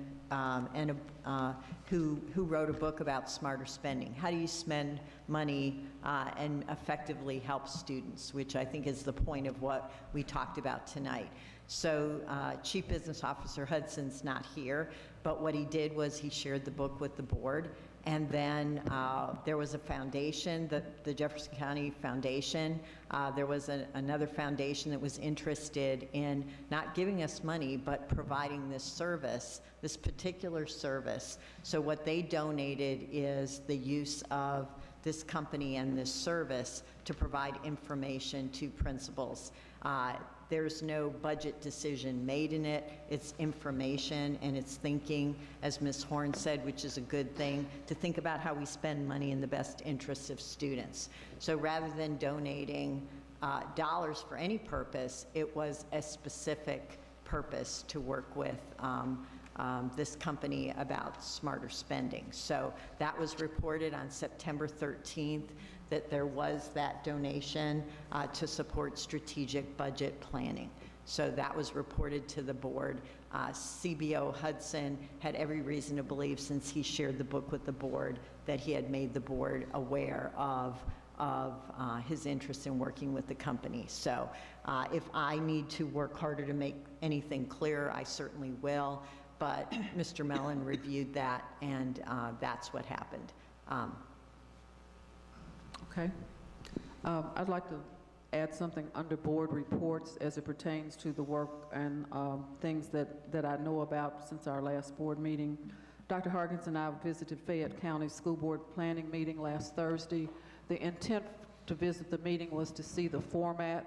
who wrote a book about smarter spending. How do you spend money and effectively help students, which I think is the point of what we talked about tonight. So Chief Business Officer Hudson's not here, but what he did was he shared the book with the board. And then there was a foundation, the Jefferson County Foundation. There was another foundation that was interested in not giving us money, but providing this service, this particular service. So what they donated is the use of this company and this service to provide information to principals. There's no budget decision made in it. It's information and it's thinking, as Ms. Horn said, which is a good thing, to think about how we spend money in the best interests of students. So rather than donating dollars for any purpose, it was a specific purpose to work with this company about smarter spending. So that was reported on September 13th. That there was that donation to support strategic budget planning. So that was reported to the board. CBO Hudson had every reason to believe, since he shared the book with the board, that he had made the board aware of his interest in working with the company. So if I need to work harder to make anything clearer, I certainly will. But Mr. Mellon reviewed that, and that's what happened. Okay. I'd like to add something under board reports as it pertains to the work and things that I know about since our last board meeting. Dr. Harkins and I visited Fayette County School Board Planning meeting last Thursday. The intent to visit the meeting was to see the format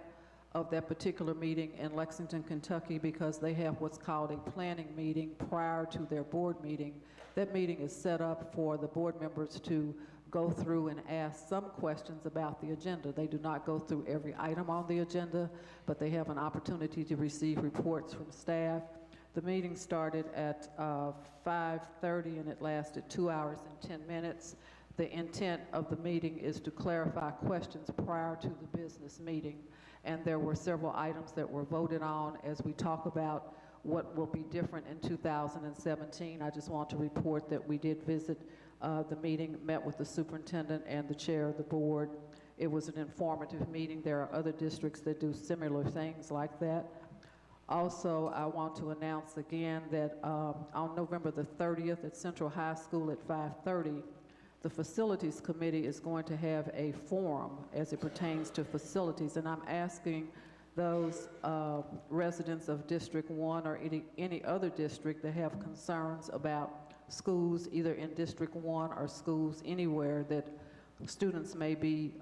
of that particular meeting in Lexington, Kentucky, because they have what's called a planning meeting prior to their board meeting. That meeting is set up for the board members to go through and ask some questions about the agenda. They do not go through every item on the agenda, but they have an opportunity to receive reports from staff. The meeting started at 5:30 and it lasted 2 hours and 10 minutes. The intent of the meeting is to clarify questions prior to the business meeting. And there were several items that were voted on as we talk about what will be different in 2017. I just want to report that we did visit the meeting, met with the superintendent and the chair of the board. It was an informative meeting. There are other districts that do similar things like that. Also, I want to announce again that on November the 30th at Central High School at 5:30, the Facilities Committee is going to have a forum as it pertains to facilities, and I'm asking those residents of District 1 or any other district that have concerns about schools either in District 1 or schools anywhere that students may be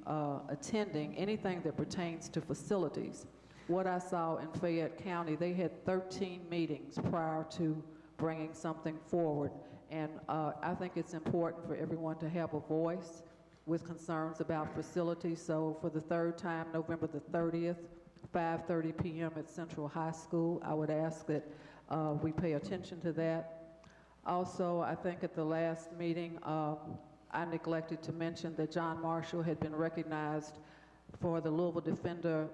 attending, anything that pertains to facilities. What I saw in Fayette County, they had 13 meetings prior to bringing something forward. And I think it's important for everyone to have a voice with concerns about facilities. So for the third time, November the 30th, 5:30 p.m. at Central High School, I would ask that we pay attention to that. Also, I think at the last meeting, I neglected to mention that John Marshall had been recognized for the Louisville Defender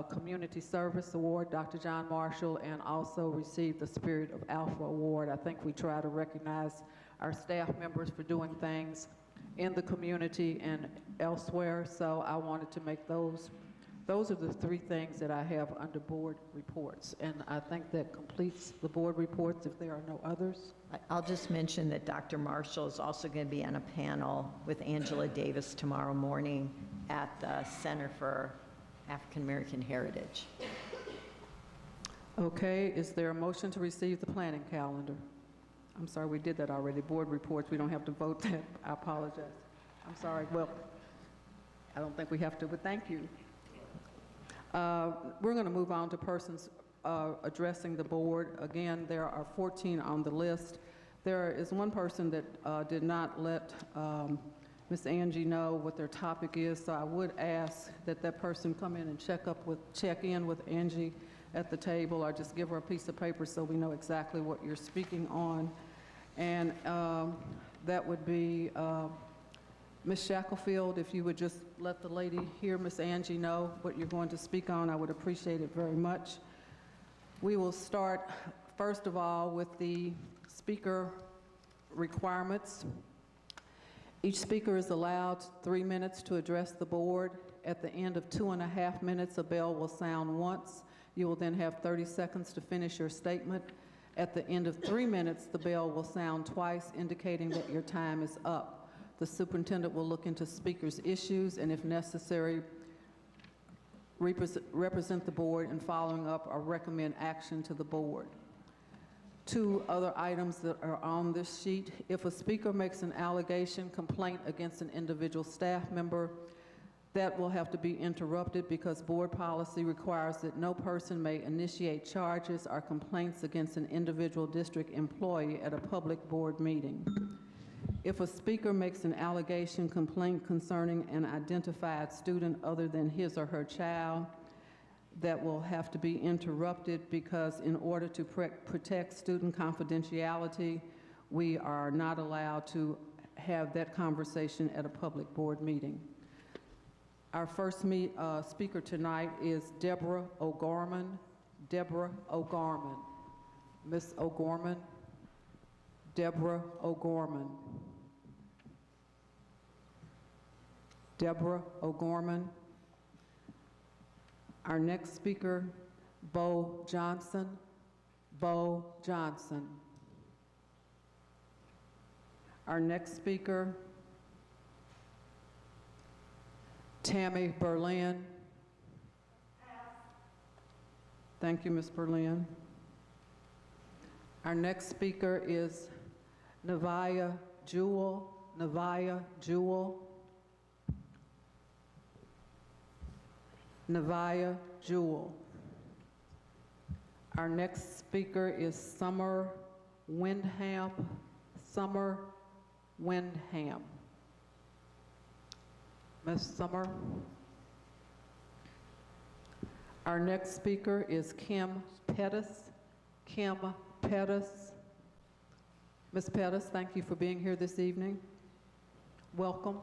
Community Service Award, Dr. John Marshall, and also received the Spirit of Alpha Award. I think we try to recognize our staff members for doing things in the community and elsewhere, so I wanted to make those are the three things that I have under board reports, and I think that completes the board reports if there are no others. I'll just mention that Dr. Marshall is also going to be on a panel with Angela Davis tomorrow morning at the Center for African American Heritage. Okay, is there a motion to receive the planning calendar? I'm sorry, we did that already. Board reports, we don't have to vote that. I apologize. I'm sorry. Well, I don't think we have to, but thank you. We're going to move on to persons addressing the board. Again, there are 14 on the list. There is one person that did not let Ms. Angie know what their topic is, so I would ask that that person come in and check in with Angie at the table, or just give her a piece of paper so we know exactly what you're speaking on. And that would be Ms. Shacklefield. If you would just let the lady here, Ms. Angie, know what you're going to speak on, I would appreciate it very much. We will start, first of all, with the speaker requirements. Each speaker is allowed 3 minutes to address the board. At the end of 2.5 minutes, a bell will sound once. You will then have 30 seconds to finish your statement. At the end of 3 minutes, the bell will sound twice, indicating that your time is up. The superintendent will look into speakers' issues and, if necessary, represent the board in following up or recommend action to the board. 2 other items that are on this sheet. If a speaker makes an allegation, complaint against an individual staff member, that will have to be interrupted because board policy requires that no person may initiate charges or complaints against an individual district employee at a public board meeting. If a speaker makes an allegation, complaint concerning an identified student other than his or her child, that will have to be interrupted because in order to protect student confidentiality, we are not allowed to have that conversation at a public board meeting. Our first speaker tonight is Deborah O'Gorman. Deborah O'Gorman. Ms. O'Gorman. Deborah O'Gorman. Deborah O'Gorman. Our next speaker, Bo Johnson. Bo Johnson. Our next speaker, Tammy Berlin. Thank you, Ms. Berlin. Our next speaker is Navaya Jewell. Navaya Jewell. Navaya Jewell. Our next speaker is Summer Windham. Summer Windham. Ms. Summer. Our next speaker is Kim Pettis. Kim Pettis. Ms. Pettis, thank you for being here this evening. Welcome.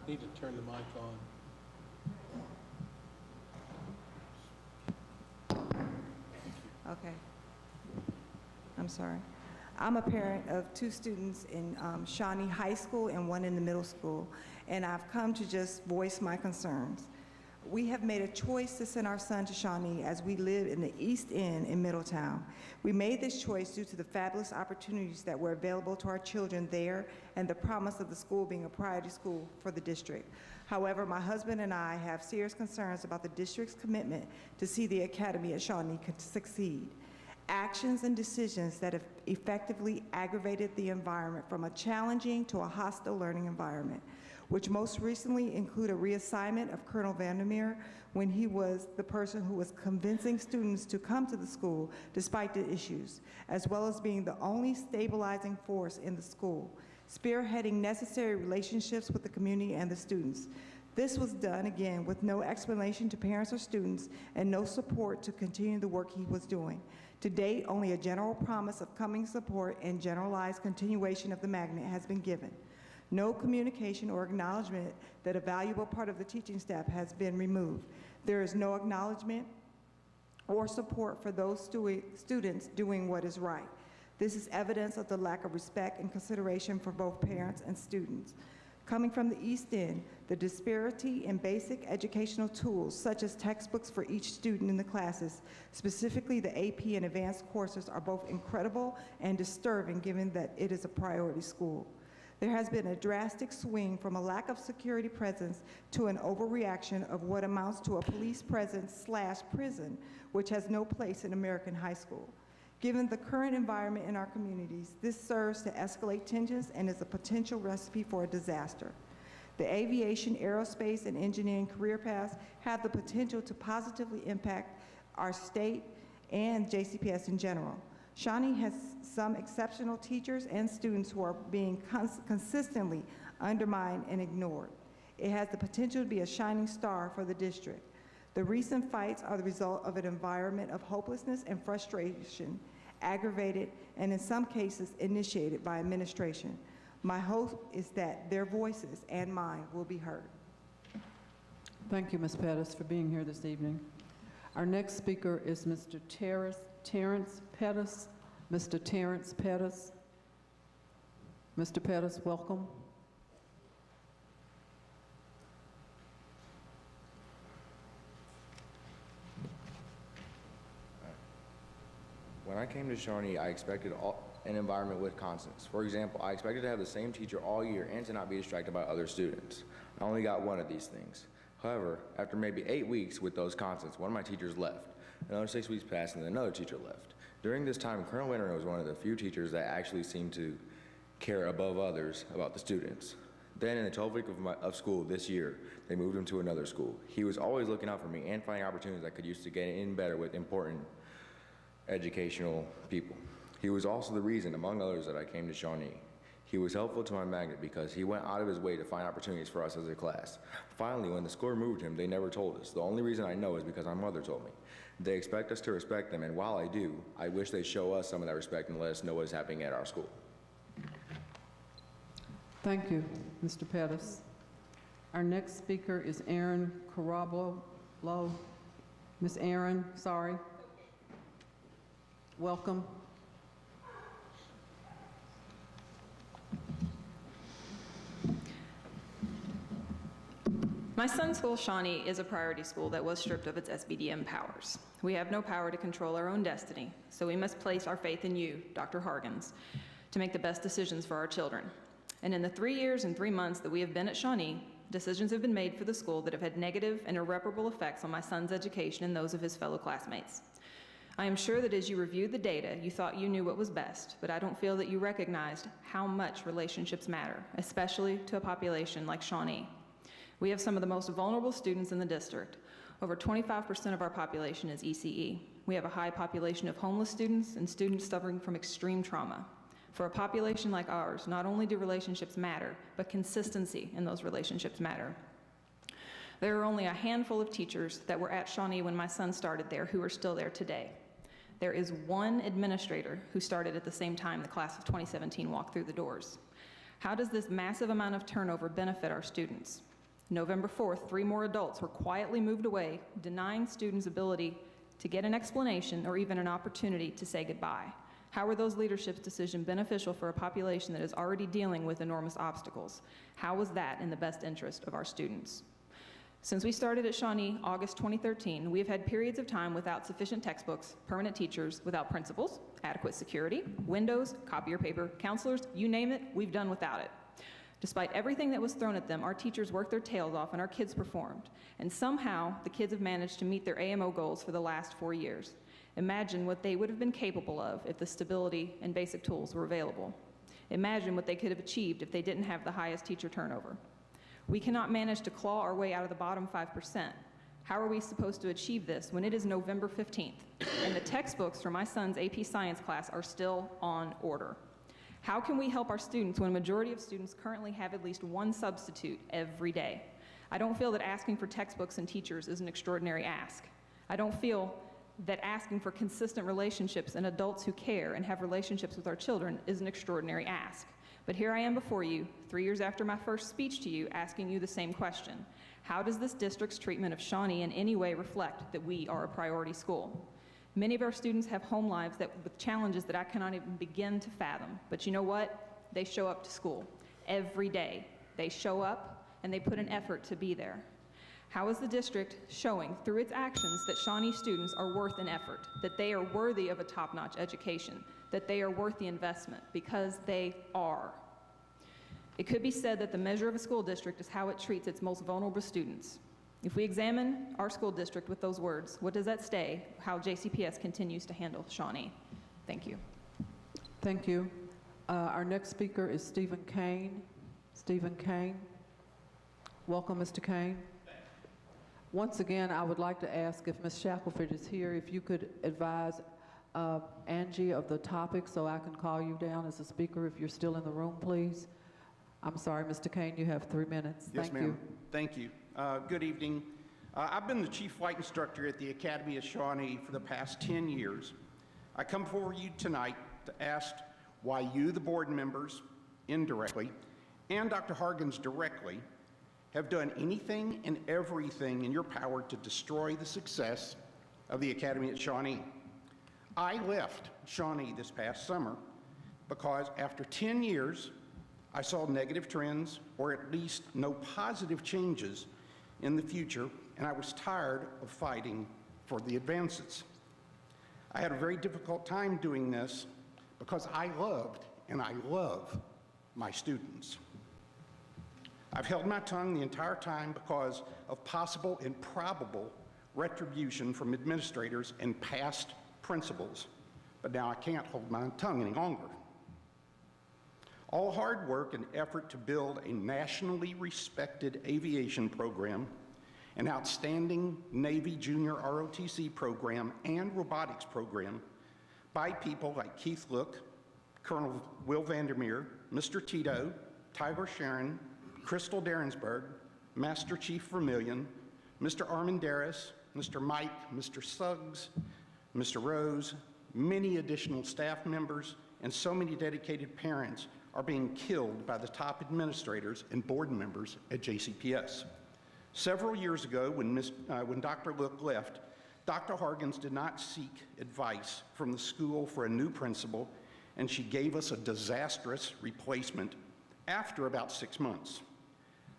Need to turn the mic on. Okay. I'm sorry. I'm a parent of 2 students in Shawnee High School and 1 in the middle school, and I've come to just voice my concerns. We have made a choice to send our son to Shawnee as we live in the East End in Middletown. We made this choice due to the fabulous opportunities that were available to our children there and the promise of the school being a priority school for the district. However, my husband and I have serious concerns about the district's commitment to see the academy at Shawnee succeed. Actions and decisions that have effectively aggravated the environment from a challenging to a hostile learning environment, which most recently include a reassignment of Colonel Vandermeer when he was the person who was convincing students to come to the school despite the issues, as well as being the only stabilizing force in the school, spearheading necessary relationships with the community and the students. This was done, again, with no explanation to parents or students and no support to continue the work he was doing. To date, only a general promise of coming support and generalized continuation of the magnet has been given. No communication or acknowledgement that a valuable part of the teaching staff has been removed. There is no acknowledgement or support for those students doing what is right. This is evidence of the lack of respect and consideration for both parents and students. Coming from the East End, the disparity in basic educational tools, such as textbooks for each student in the classes, specifically the AP and advanced courses, are both incredible and disturbing given that it is a priority school. There has been a drastic swing from a lack of security presence to an overreaction of what amounts to a police presence / prison, which has no place in American high school. Given the current environment in our communities, this serves to escalate tensions and is a potential recipe for a disaster. The aviation, aerospace, and engineering career paths have the potential to positively impact our state and JCPS in general. Shawnee has some exceptional teachers and students who are being consistently undermined and ignored. It has the potential to be a shining star for the district. The recent fights are the result of an environment of hopelessness and frustration, aggravated and in some cases initiated by administration. My hope is that their voices and mine will be heard. Thank you, Ms. Pettis, for being here this evening. Our next speaker is Mr. Terrence Pettis. Mr. Terrence Pettis. Mr. Pettis, welcome. When I came to Shawnee, I expected an environment with constants. For example, I expected to have the same teacher all year and to not be distracted by other students. I only got one of these things. However, after maybe 8 weeks with those constants, one of my teachers left. Another 6 weeks passed and then another teacher left. During this time, Colonel Winter was one of the few teachers that actually seemed to care above others about the students. Then in the 12th week of school this year, they moved him to another school. He was always looking out for me and finding opportunities I could use to get in better with important educational people. He was also the reason, among others, that I came to Shawnee. He was helpful to my magnet because he went out of his way to find opportunities for us as a class. Finally, when the school removed him, they never told us. The only reason I know is because my mother told me. They expect us to respect them, and while I do, I wish they show us some of that respect and let us know what is happening at our school. Thank you, Mr. Pettis. Our next speaker is Erin Carablo. Ms. Erin, sorry. Welcome. My son's school, Shawnee, is a priority school that was stripped of its SBDM powers. We have no power to control our own destiny, so we must place our faith in you, Dr. Hargens, to make the best decisions for our children. And in the 3 years and 3 months that we have been at Shawnee, decisions have been made for the school that have had negative and irreparable effects on my son's education and those of his fellow classmates. I am sure that as you reviewed the data, you thought you knew what was best, but I don't feel that you recognized how much relationships matter, especially to a population like Shawnee. We have some of the most vulnerable students in the district. Over 25% of our population is ECE. We have a high population of homeless students and students suffering from extreme trauma. For a population like ours, not only do relationships matter, but consistency in those relationships matter. There are only a handful of teachers that were at Shawnee when my son started there who are still there today. There is one administrator who started at the same time the class of 2017 walked through the doors. How does this massive amount of turnover benefit our students? November 4th, 3 more adults were quietly moved away, denying students' ability to get an explanation or even an opportunity to say goodbye. How are those leadership decisions beneficial for a population that is already dealing with enormous obstacles? How was that in the best interest of our students? Since we started at Shawnee August 2013, we have had periods of time without sufficient textbooks, permanent teachers, without principals, adequate security, windows, copier paper, counselors, you name it, we've done without it. Despite everything that was thrown at them, our teachers worked their tails off and our kids performed. And somehow, the kids have managed to meet their AMO goals for the last 4 years. Imagine what they would have been capable of if the stability and basic tools were available. Imagine what they could have achieved if they didn't have the highest teacher turnover. We cannot manage to claw our way out of the bottom 5%. How are we supposed to achieve this when it is November 15th and the textbooks for my son's AP Science class are still on order? How can we help our students when a majority of students currently have at least one substitute every day? I don't feel that asking for textbooks and teachers is an extraordinary ask. I don't feel that asking for consistent relationships and adults who care and have relationships with our children is an extraordinary ask. But here I am before you, 3 years after my first speech to you, asking you the same question. How does this district's treatment of Shawnee in any way reflect that we are a priority school? Many of our students have home lives with challenges that I cannot even begin to fathom. But you know what? They show up to school every day. They show up and they put an effort to be there. How is the district showing through its actions that Shawnee students are worth an effort, that they are worthy of a top-notch education, that they are worth the investment? Because they are. It could be said that the measure of a school district is how it treats its most vulnerable students. If we examine our school district with those words, what does that say how JCPS continues to handle Shawnee? Thank you. Thank you. Our next speaker is Stephen Kane. Stephen Kane. Welcome, Mr. Kane. Once again, I would like to ask if Ms. Shackelford is here, if you could advise Angie of the topic so I can call you down as a speaker if you're still in the room, please. I'm sorry, Mr. Kane, you have 3 minutes. Yes, Thank you. Thank you. Good evening. I've been the chief flight instructor at the Academy of Shawnee for the past 10 years. I come before you tonight to ask why you, the board members, indirectly, and Dr. Hargens directly, have done anything and everything in your power to destroy the success of the Academy at Shawnee. I left Shawnee this past summer because after 10 years, I saw negative trends, or at least no positive changes in the future, and I was tired of fighting for the advances. I had a very difficult time doing this because I loved and I love my students. I've held my tongue the entire time because of possible and probable retribution from administrators and past principals, but now I can't hold my tongue any longer. All hard work and effort to build a nationally respected aviation program, an outstanding Navy Junior ROTC program, and robotics program by people like Keith Look, Colonel Will Vandermeer, Mr. Tito, Tyler Sharon, Crystal Derensberg, Master Chief Vermillion, Mr. Armandaris, Mr. Mike, Mr. Suggs, Mr. Rose, many additional staff members, and so many dedicated parents are being killed by the top administrators and board members at JCPS. Several years ago, when Dr. Look left, Dr. Hargens did not seek advice from the school for a new principal, and she gave us a disastrous replacement after about 6 months.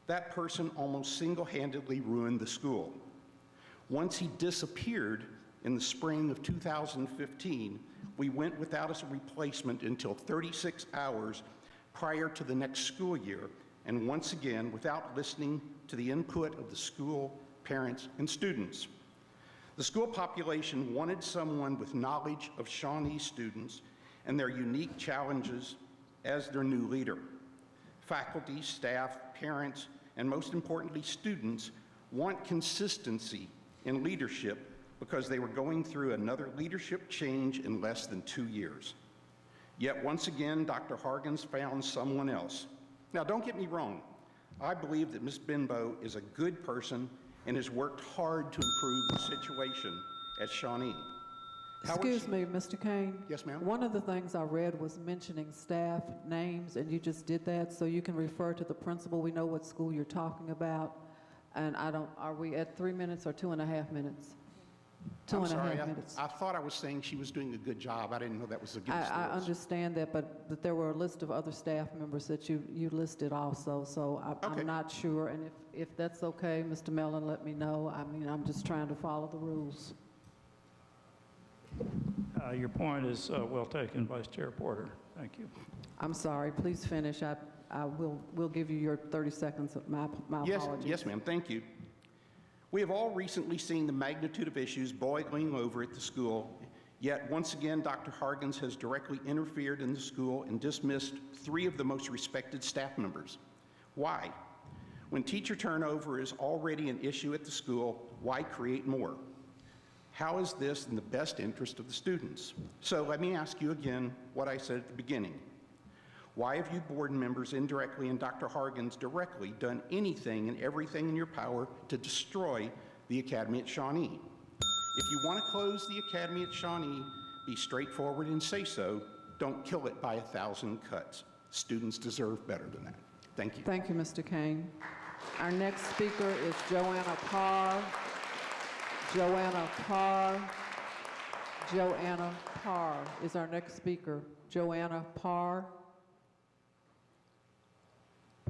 That person almost single-handedly ruined the school. Once he disappeared in the spring of 2015, we went without a replacement until 36 hours prior to the next school year, and once again, without listening to the input of the school, parents, and students. The school population wanted someone with knowledge of Shawnee students and their unique challenges as their new leader. Faculty, staff, parents, and most importantly, students want consistency in leadership because they were going through another leadership change in less than 2 years. Yet once again, Dr. Hargens found someone else. Now, don't get me wrong. I believe that Ms. Benbow is a good person and has worked hard to improve the situation at Shawnee. Excuse me, Mr. Kane. Yes, ma'am. One of the things I read was mentioning staff names, and you just did that, so you can refer to the principal. We know what school you're talking about. And are we at 3 minutes or 2.5 minutes? I'm sorry, half minutes. I thought I was saying she was doing a good job. I didn't know that was against the I rules. understand that, but there were a list of other staff members that you listed also, so Okay. I'm not sure. And if that's okay, Mr. Mellon, let me know. I mean, I'm just trying to follow the rules. Your point is well taken, Vice Chair Porter. Thank you. I'm sorry, please finish. We'll give you your 30 seconds. My apologies. Yes, ma'am, thank you. We have all recently seen the magnitude of issues boiling over at the school, yet once again, Dr. Hargens has directly interfered in the school and dismissed 3 of the most respected staff members. Why? When teacher turnover is already an issue at the school, why create more? How is this in the best interest of the students? So let me ask you again what I said at the beginning. Why have you board members indirectly and Dr. Hargens directly done anything and everything in your power to destroy the Academy at Shawnee? If you want to close the Academy at Shawnee, be straightforward and say so. Don't kill it by 1,000 cuts. Students deserve better than that. Thank you. Thank you, Mr. Kane. Our next speaker is Joanna Parr. Joanna Parr. Joanna Parr is our next speaker. Joanna Parr.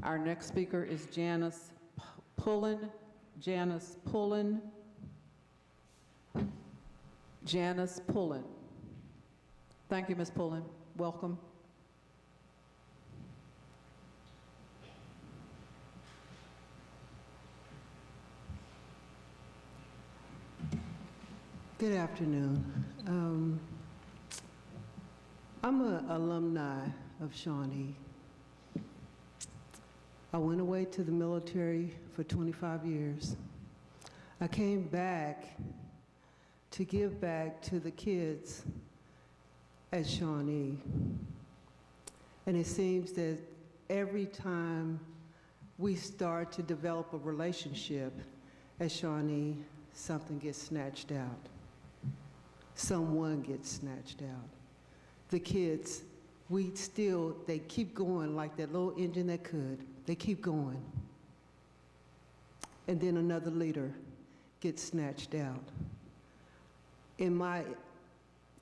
Our next speaker is Janice Pullen. Janice Pullen. Janice Pullen. Thank you, Ms. Pullen. Welcome. Good afternoon. I'm an alumni of Shawnee. I went away to the military for 25 years. I came back to give back to the kids at Shawnee. And it seems that every time we start to develop a relationship at Shawnee, something gets snatched out. Someone gets snatched out. The kids, they keep going like that little engine that could. They keep going. And then another leader gets snatched out. In my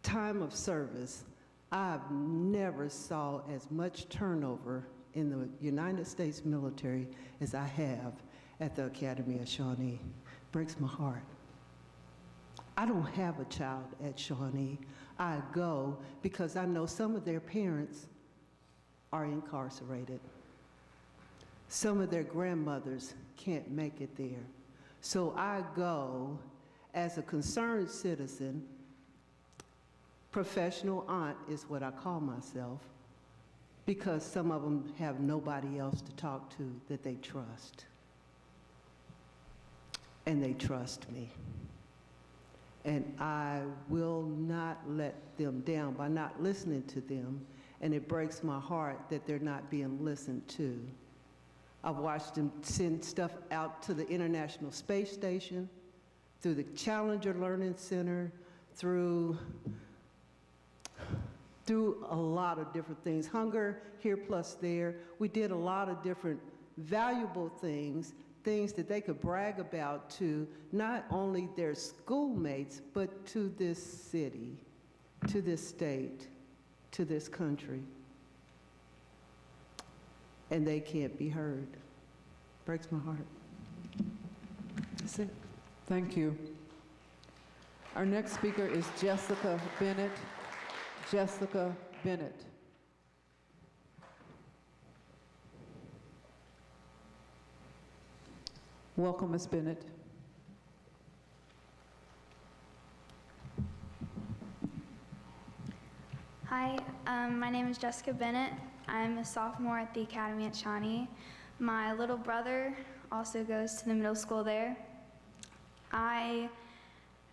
time of service, I've never saw as much turnover in the United States military as I have at the Academy of Shawnee. Breaks my heart. I don't have a child at Shawnee. I go because I know some of their parents are incarcerated. Some of their grandmothers can't make it there. So I go as a concerned citizen. Professional aunt is what I call myself, because some of them have nobody else to talk to that they trust. And they trust me. And I will not let them down by not listening to them. And it breaks my heart that they're not being listened to. I've watched them send stuff out to the International Space Station, through the Challenger Learning Center, through a lot of different things. Hunger here plus there. We did a lot of different valuable things that they could brag about to not only their schoolmates, but to this city, to this state, to this country. And they can't be heard. Breaks my heart. That's it. Thank you. Our next speaker is Jessica Bennett. Jessica Bennett. Welcome, Ms. Bennett. Hi, my name is Jessica Bennett. I'm a sophomore at the Academy at Shawnee. My little brother also goes to the middle school there. I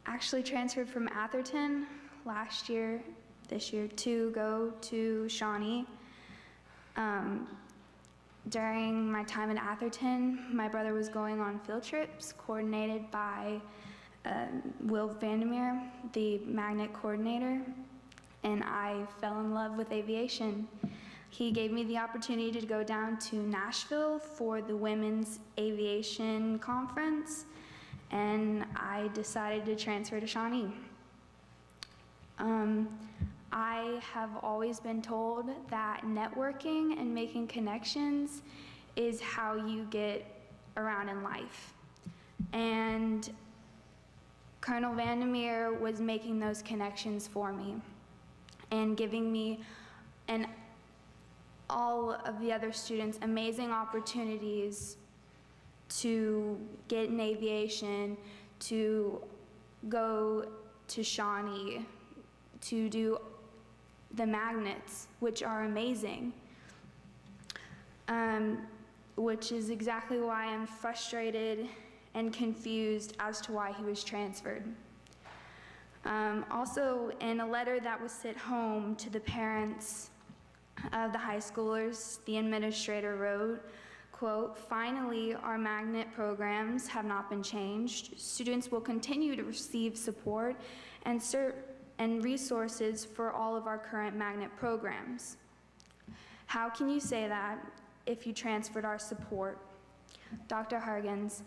actually transferred from Atherton this year to go to Shawnee. During my time in Atherton, my brother was going on field trips coordinated by Will Vandermeer, the magnet coordinator, and I fell in love with aviation. He gave me the opportunity to go down to Nashville for the Women's Aviation Conference, and I decided to transfer to Shawnee. I have always been told that networking and making connections is how you get around in life. And Colonel Vandermeer was making those connections for me and giving me and all of the other students amazing opportunities to get in aviation, to go to Shawnee, to do the magnets, which are amazing, which is exactly why I'm frustrated and confused as to why he was transferred. Also, in a letter that was sent home to the parents of the high schoolers, the administrator wrote, quote, "Finally, our magnet programs have not been changed. Students will continue to receive support and resources for all of our current magnet programs. How can you say that if you transferred our support? Dr. Hargens,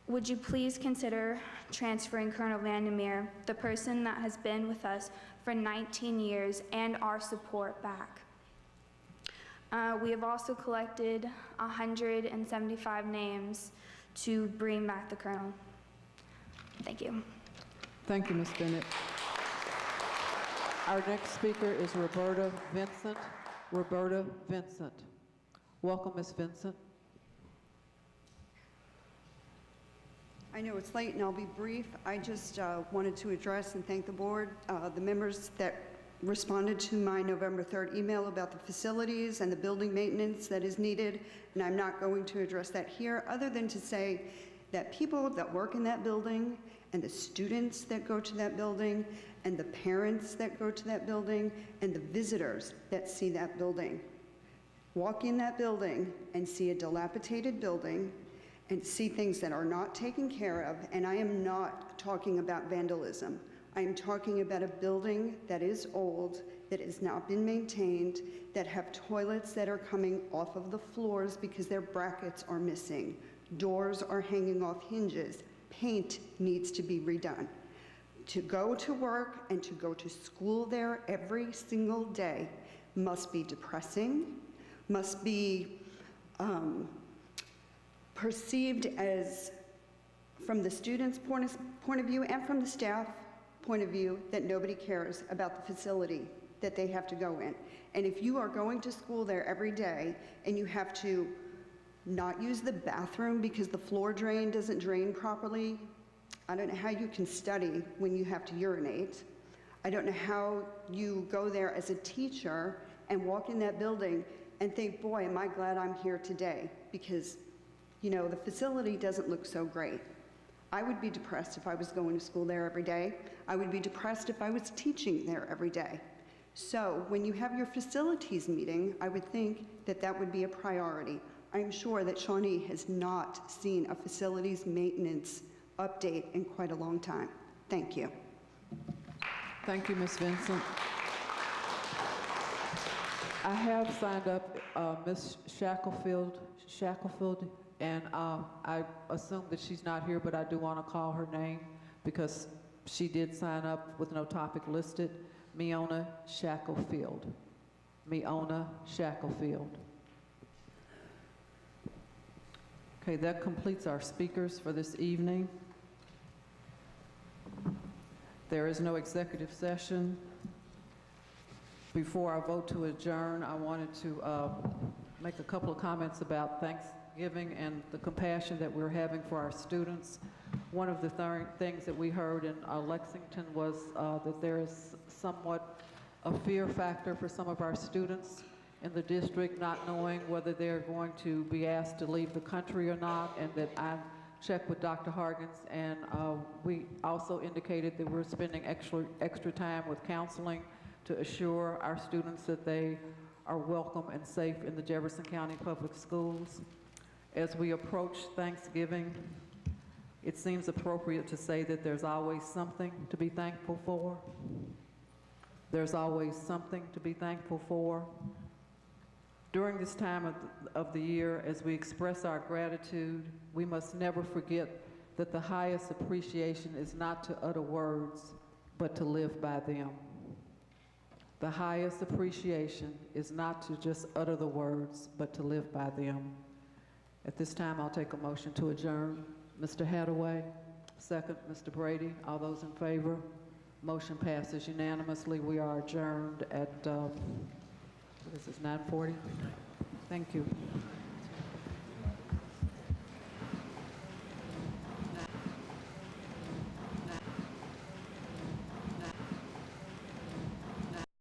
would you please consider transferring Colonel Vandermeer, the person that has been with us for 19 years, and our support back?" We have also collected 175 names to bring back the Colonel. Thank you. Thank you, Ms. Bennett. Our next speaker is Roberta Vincent. Roberta Vincent. Welcome, Ms. Vincent. I know it's late and I'll be brief. I just wanted to address and thank the board, the members that responded to my November 3rd email about the facilities and the building maintenance that is needed, and I'm not going to address that here other than to say that people that work in that building and the students that go to that building and the parents that go to that building and the visitors that see that building walk in that building and see a dilapidated building and see things that are not taken care of, and I am not talking about vandalism. I am talking about a building that is old, that has not been maintained, that have toilets that are coming off of the floors because their brackets are missing. Doors are hanging off hinges. Paint needs to be redone. To go to work and to go to school there every single day must be depressing, must be perceived as, from the students' point of view and from the staff point of view, that nobody cares about the facility that they have to go in. And if you are going to school there every day and you have to not use the bathroom because the floor drain doesn't drain properly, I don't know how you can study when you have to urinate. I don't know how you go there as a teacher and walk in that building and think, boy, am I glad I'm here today, because, you know, the facility doesn't look so great. I would be depressed if I was going to school there every day. I would be depressed if I was teaching there every day. So when you have your facilities meeting, I would think that that would be a priority. I'm sure that Shawnee has not seen a facilities maintenance update in quite a long time. Thank you. Thank you, Ms. Vincent. I have signed up Ms. Shackelfield, and I assume that she's not here, but I do want to call her name because she did sign up with no topic listed. Miona Shackelfield. Miona Shackelfield. Okay, that completes our speakers for this evening. There is no executive session. Before I vote to adjourn, I wanted to make a couple of comments about Thanksgiving and the compassion that we're having for our students. One of the things that we heard in Lexington was that there is somewhat a fear factor for some of our students in the district, not knowing whether they're going to be asked to leave the country or not, and that I checked with Dr. Hargens, and we also indicated that we're spending extra time with counseling to assure our students that they are welcome and safe in the Jefferson County Public Schools. As we approach Thanksgiving, it seems appropriate to say that there's always something to be thankful for. There's always something to be thankful for. During this time of the year, as we express our gratitude, we must never forget that the highest appreciation is not to utter words, but to live by them. The highest appreciation is not to just utter the words, but to live by them. At this time, I'll take a motion to adjourn. Mr. Hadaway, second. Mr. Brady, all those in favor? Motion passes unanimously. We are adjourned at, what is this, 9:40? Thank you.